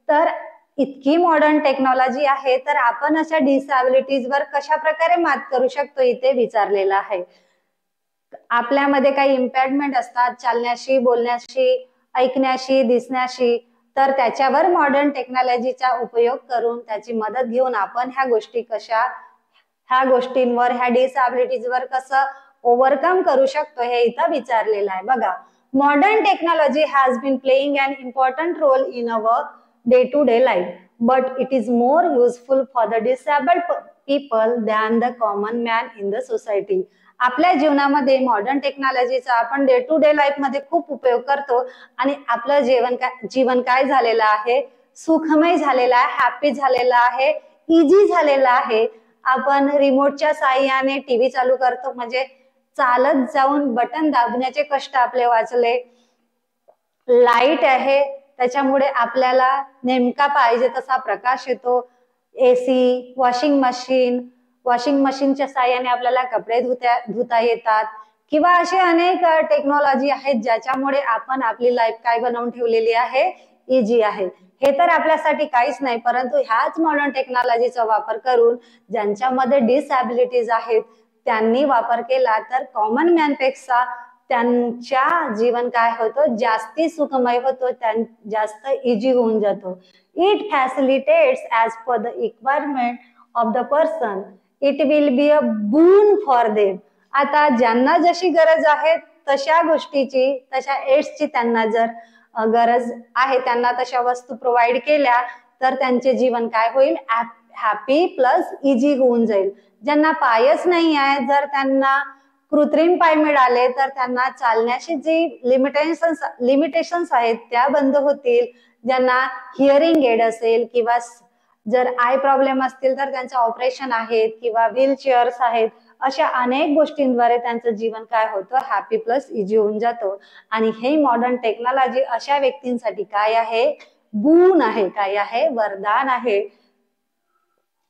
S1: तर इतकी मॉडर्न टेक्नॉलॉजी आहे, तर आपण अशा डिसॅबिलिटीज वर कशा प्रकारे मात करू शकतो इथे विचारलेलं आहे. आपल्यामध्ये काही इम्पेअरमेंट असतात, चालण्याशी, बोलण्याशी, ऐकण्याशी, दिसण्याशी, तर त्याच्यावर मॉडर्न टेक्नॉलॉजीचा उपयोग करून त्याची मदत घेऊन आपण ह्या गोष्टींवर, ह्या डिसॅबिलिटीजवर कसं ओव्हरकम करू शकतो हे इथं विचारलेलं आहे. बघा. Modern technology has been playing an important role in our day to day life, but it is more useful for the disabled people than the common man in the society. आपल्या जीवनामध्ये modern टेक्नॉलॉजीचा आपण day to day life मध्ये खूप उपयोग करतो आणि आपलं जीवन काय झालेलं आहे, सुखमय झालेलं आहे, हॅपी झालेलं आहे, इझी झालेलं आहे. आपण रिमोटच्या साहाय्याने टीव्ही चालू करतो, म्हणजे चालत जाऊन बटन दाबण्याचे कष्ट आपले वाचले. लाईट आहे त्याच्यामुळे आपल्याला नेमका पाहिजे तसा प्रकाश येतो. एसी, वॉशिंग मशीनच्या साहाय्याने आपल्याला कपडे धुता येतात, किंवा असे अनेक टेक्नॉलॉजी आहेत ज्याच्यामुळे आपण आपली लाईफ काय बनवून ठेवलेली आहे, इझी आहे. हे तर आपल्यासाठी काहीच नाही, परंतु ह्याच मॉडर्न टेक्नॉलॉजीचा वापर करून ज्यांच्यामध्ये डिसॅबिलिटीज आहेत त्यांनी वापर केला तर कॉमन मॅन पेक्षा त्यांच्या जीवन काय होतं, जास्ती सुखमय होतो, जास्त इझी होऊन जातो. It facilitates as per the requirement of the person, it will be a boon for them. आता ज्यांना जशी गरज आहे तशा गोष्टीची, तशा एड्सची त्यांना जर गरज आहे, त्यांना तशा वस्तू प्रोव्हाइड केल्या तर त्यांचे जीवन काय होईल, हॅपी प्लस इझी होऊन जाईल. ज्यांना पायच नाही आहे, जर त्यांना कृत्रिम पाय मिळाले तर त्यांना चालण्याची जी लिमिटेशन्स आहेत त्या बंद होतील. ज्यांना हिअरिंग एड असेल किंवा जर आय प्रॉब्लेम असतील तर त्यांचं ऑपरेशन आहेत किंवा व्हीलचेअर्स आहेत, अशा अनेक गोष्टींद्वारे त्यांचं जीवन काय होतं, हॅपी प्लस इझी होऊन जातो. आणि हे मॉडर्न टेक्नॉलॉजी अशा व्यक्तींसाठी काय आहे, बून आहे, काय आहे, वरदान आहे.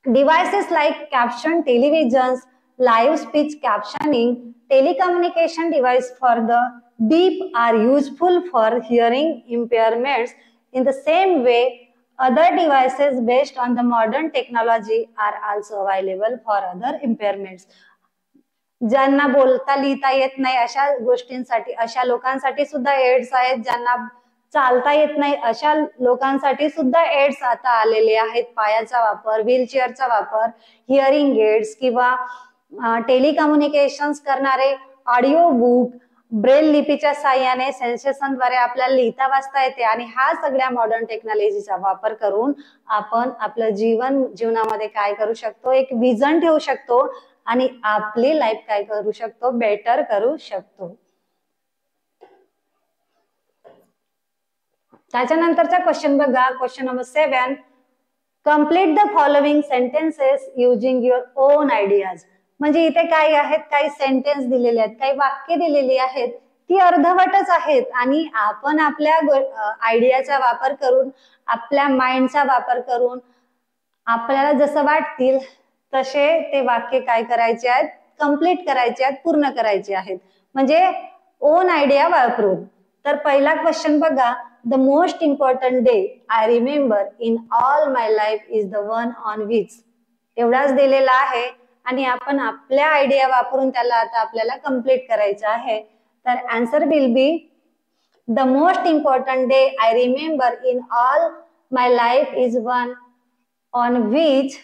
S1: Devices like caption televisions, live speech captioning, telecommunication device for the deaf are useful for hearing impairments. In the same way, other devices based on the modern technology are also available for other impairments. ज्यांना बोलता लिहिता येत नाही अशा गोष्टींसाठी, अशा लोकांसाठी सुद्धा एड्स आहेत. ज्यांना चालता येत नाही अशा लोकांसाठी सुद्धा एड्स आता आलेले आहेत. पायाचा वापर, व्हीलचेअरचा वापर, हिअरिंग एड्स किंवा टेलिकम्युनिकेशन्स करणारे ऑडिओ बुक, ब्रेल लिपीच्या साहाय्याने सेन्सेशनद्वारे आपल्याला लिहिता वाचता येते. आणि हा सगळ्या मॉडर्न टेक्नॉलॉजीचा वापर करून आपण आपलं जीवनामध्ये काय करू शकतो, एक विजन ठेवू शकतो आणि आपली लाईफ काय करू शकतो, बेटर करू शकतो. त्याच्यानंतरचा क्वेश्चन बघा, question number 7. Complete the following sentences using your on ideas. म्हणजे इथे काय आहेत, काही सेंटेन्स दिलेले आहेत, काही वाक्य दिलेली आहेत, ती अर्धवटच आहेत आणि आपण आपल्या आयडियाचा वापर करून, आपल्या माइंडचा वापर करून आपल्याला जसं वाटतील तसे ते वाक्य काय करायचे आहेत, कम्प्लीट करायचे आहेत, पूर्ण करायचे आहेत, म्हणजे ओन आयडिया वापरून. तर पहिला क्वेश्चन बघा, the most important day I remember in all my life is the one on which. एवढाच दिलेला आहे आणि आपण आपल्या आयडिया वापरून त्याला आता आपल्याला कम्प्लीट करायचं आहे. तर answer will be the most important day I remember in all my life is one on which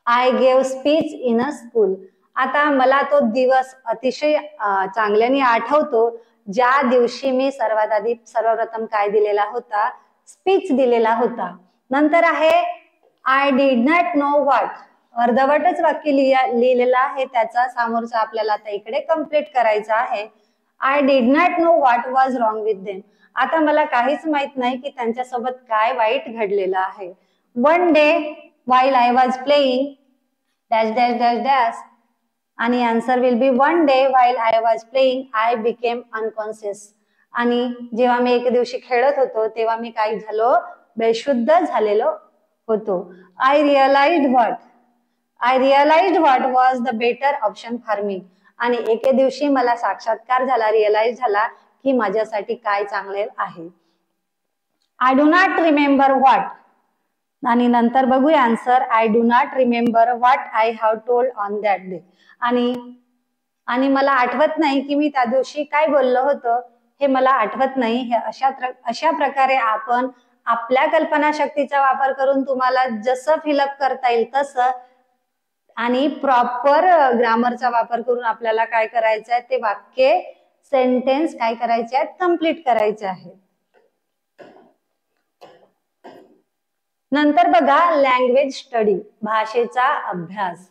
S1: I gave speech in a school. आता मला तो दिवस अतिशय चांगल्याने आठवतो ज्या दिवशी मी सर्वप्रथम काय दिलेला होता, स्पीच दिलेला होता. नंतर आहे I did not know what. अर्धवटच वाक्य लिहिलेलं आहे, त्याचा समोरचा आपल्याला आता इकडे कम्प्लीट करायचा आहे. I did not know what was wrong with them. आता मला काहीच माहित नाही की त्यांच्यासोबत काय वाईट घडलेलं आहे. One day while I was playing dash dash dash dash. आणि answer will be one day while I was playing I became unconscious. आणि जेव्हा मी एक दिवशी खेळत होतो तेव्हा मी काय झालो, बेशुद्ध झालेलो होतो. I realized what was the better option for me. आणि एके दिवशी मला साक्षात्कार झाला, रिअलाइज झाला की माझ्यासाठी काय चांगले आहे. I do not remember what. आणि नंतर बघूया answer, I do not remember what I have told on that day. आणि मला आठवत नाही की मी त्या दिवशी काय बोललो होतो, हे मला आठवत नाही. हे अशा प्रकारे आपण आपल्या कल्पनाशक्तीचा वापर करून तुम्हाला जसं फिलअप करता येईल तसं आणि प्रॉपर ग्रामरचा वापर करून आपल्याला काय करायचं आहे, ते वाक्य सेंटेन्स काय करायचे आहेत, कम्प्लीट करायचे आहेत. नंतर बघा लँग्वेज स्टडी, भाषेचा अभ्यास.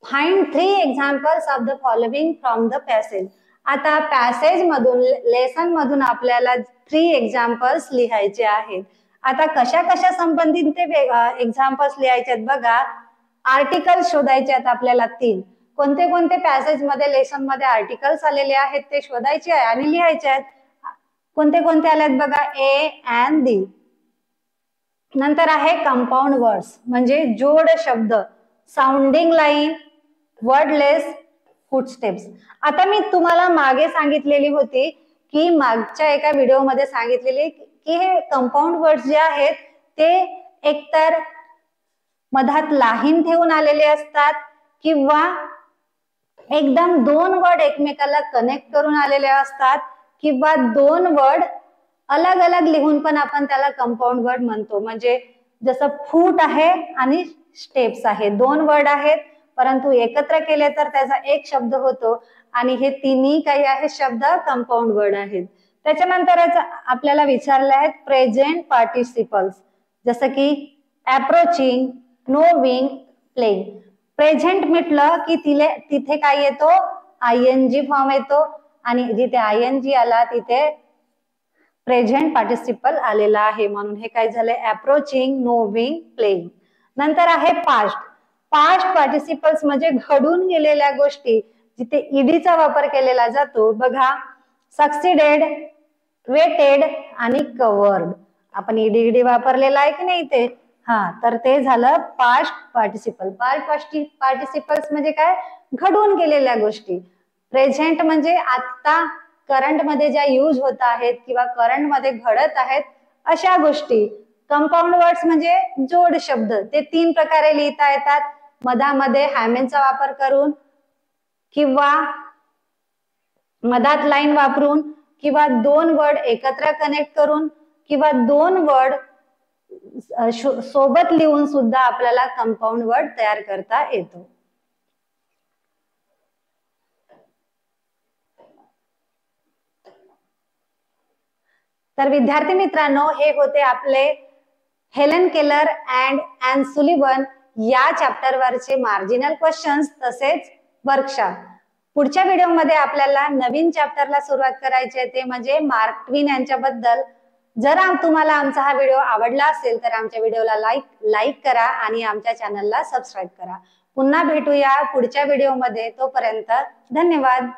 S1: Find 3 examples of the following from the passage. आता पॅसेज मधून, लेसन मधून आपल्याला 3 एक्झाम्पल्स लिहायचे आहेत. आता कशा कशा संबंधित ते एक्झाम्पल्स लिहायचे आहेत बघा. आर्टिकल्स शोधायचे आहेत आपल्याला 3. कोणते कोणते पॅसेज मध्ये, लेसन मध्ये आर्टिकल्स आलेले आहेत ते शोधायचे आहे आणि लिहायचे आहेत. कोणते कोणते आलेत बघा. A and the. नंतर आहे कंपाऊंड वर्ड्स म्हणजे जोड शब्द. Sounding line, wordless, footsteps. आता मी तुम्हाला मागे सांगितलेली होती की मागच्या एका व्हिडिओमध्ये सांगितलेली की हे कंपाऊंड वर्ड्स जे आहेत ते एकतर मधात लाहीन ठेवून आलेले असतात किंवा एकदम 2 वर्ड एकमेकाला कनेक्ट करून आलेले असतात किंवा 2 वर्ड अलग अलग लिहून पण आपण त्याला कंपाऊंड वर्ड म्हणतो. म्हणजे जसं फूट आहे आणि स्टेप्स आहे, 2 वर्ड आहेत परंतु एकत्र केले तर त्याचा एक शब्द होतो आणि हे तिन्ही काही आहे शब्द कंपाऊंड वर्ड आहेत. त्याच्यानंतरच आपल्याला विचारले आहेत प्रेझेंट पार्टिसिपल्स, जसं की अप्रोचिंग, नोविंग, प्लेइंग. प्रेझेंट म्हटलं की तिथे काय येतो, आयएनजी फॉर्म येतो आणि जिथे आयएनजी आला तिथे प्रेझेंट पार्टिसिपल आलेला आहे, म्हणून हे काय झाले अप्रोचिंग, नोविंग, प्लेइंग. नंतर आहे पास्ट. पास्ट पार्टिसिपल्स म्हणजे घडून गेलेल्या गोष्टी जिथे ईडीचा वापर केलेला जातो. बघा सक्सिडेड, वेटेड आणि कवर्ड. आपण ईडी वापरलेला आहे की नाही ते, तर ते झालं पास्ट पार्टिसिपल. पास्ट पार्टिसिपल्स म्हणजे काय, घडून गेलेल्या गोष्टी. प्रेझेंट म्हणजे आता करंट मध्ये ज्या यूज होत आहेत किंवा करंट मध्ये घडत आहेत अशा गोष्टी. कंपाऊंड वर्ड्स म्हणजे जोड शब्द. ते 3 प्रकारे लिहिता येतात. मधामध्ये हॅमेनचा वापर करून किंवा मधात लाईन वापरून किंवा 2 वर्ड एकत्र कनेक्ट करून किंवा 2 वर्ड सोबत लिहून सुद्धा आपल्याला कंपाऊंड वर्ड तयार करता येतो. तर विद्यार्थी मित्रांनो, हे होते आपले Helen Keller and and Sullivan या चॅप्टर वरचे मार्जिनल क्वेश्चन्स तसेच वर्कशॉप. पुढच्या व्हिडिओमध्ये आपल्याला नवीन चॅप्टरला सुरुवात करायची आहे, ते म्हणजे मार्क ट्विन यांच्याबद्दल. जर तुम्हाला आमचा हा व्हिडिओ आवडला असेल तर आमच्या व्हिडिओला लाईक करा आणि आमच्या चॅनलला सबस्क्राईब करा. पुन्हा भेटूया पुढच्या व्हिडिओमध्ये. तोपर्यंत धन्यवाद.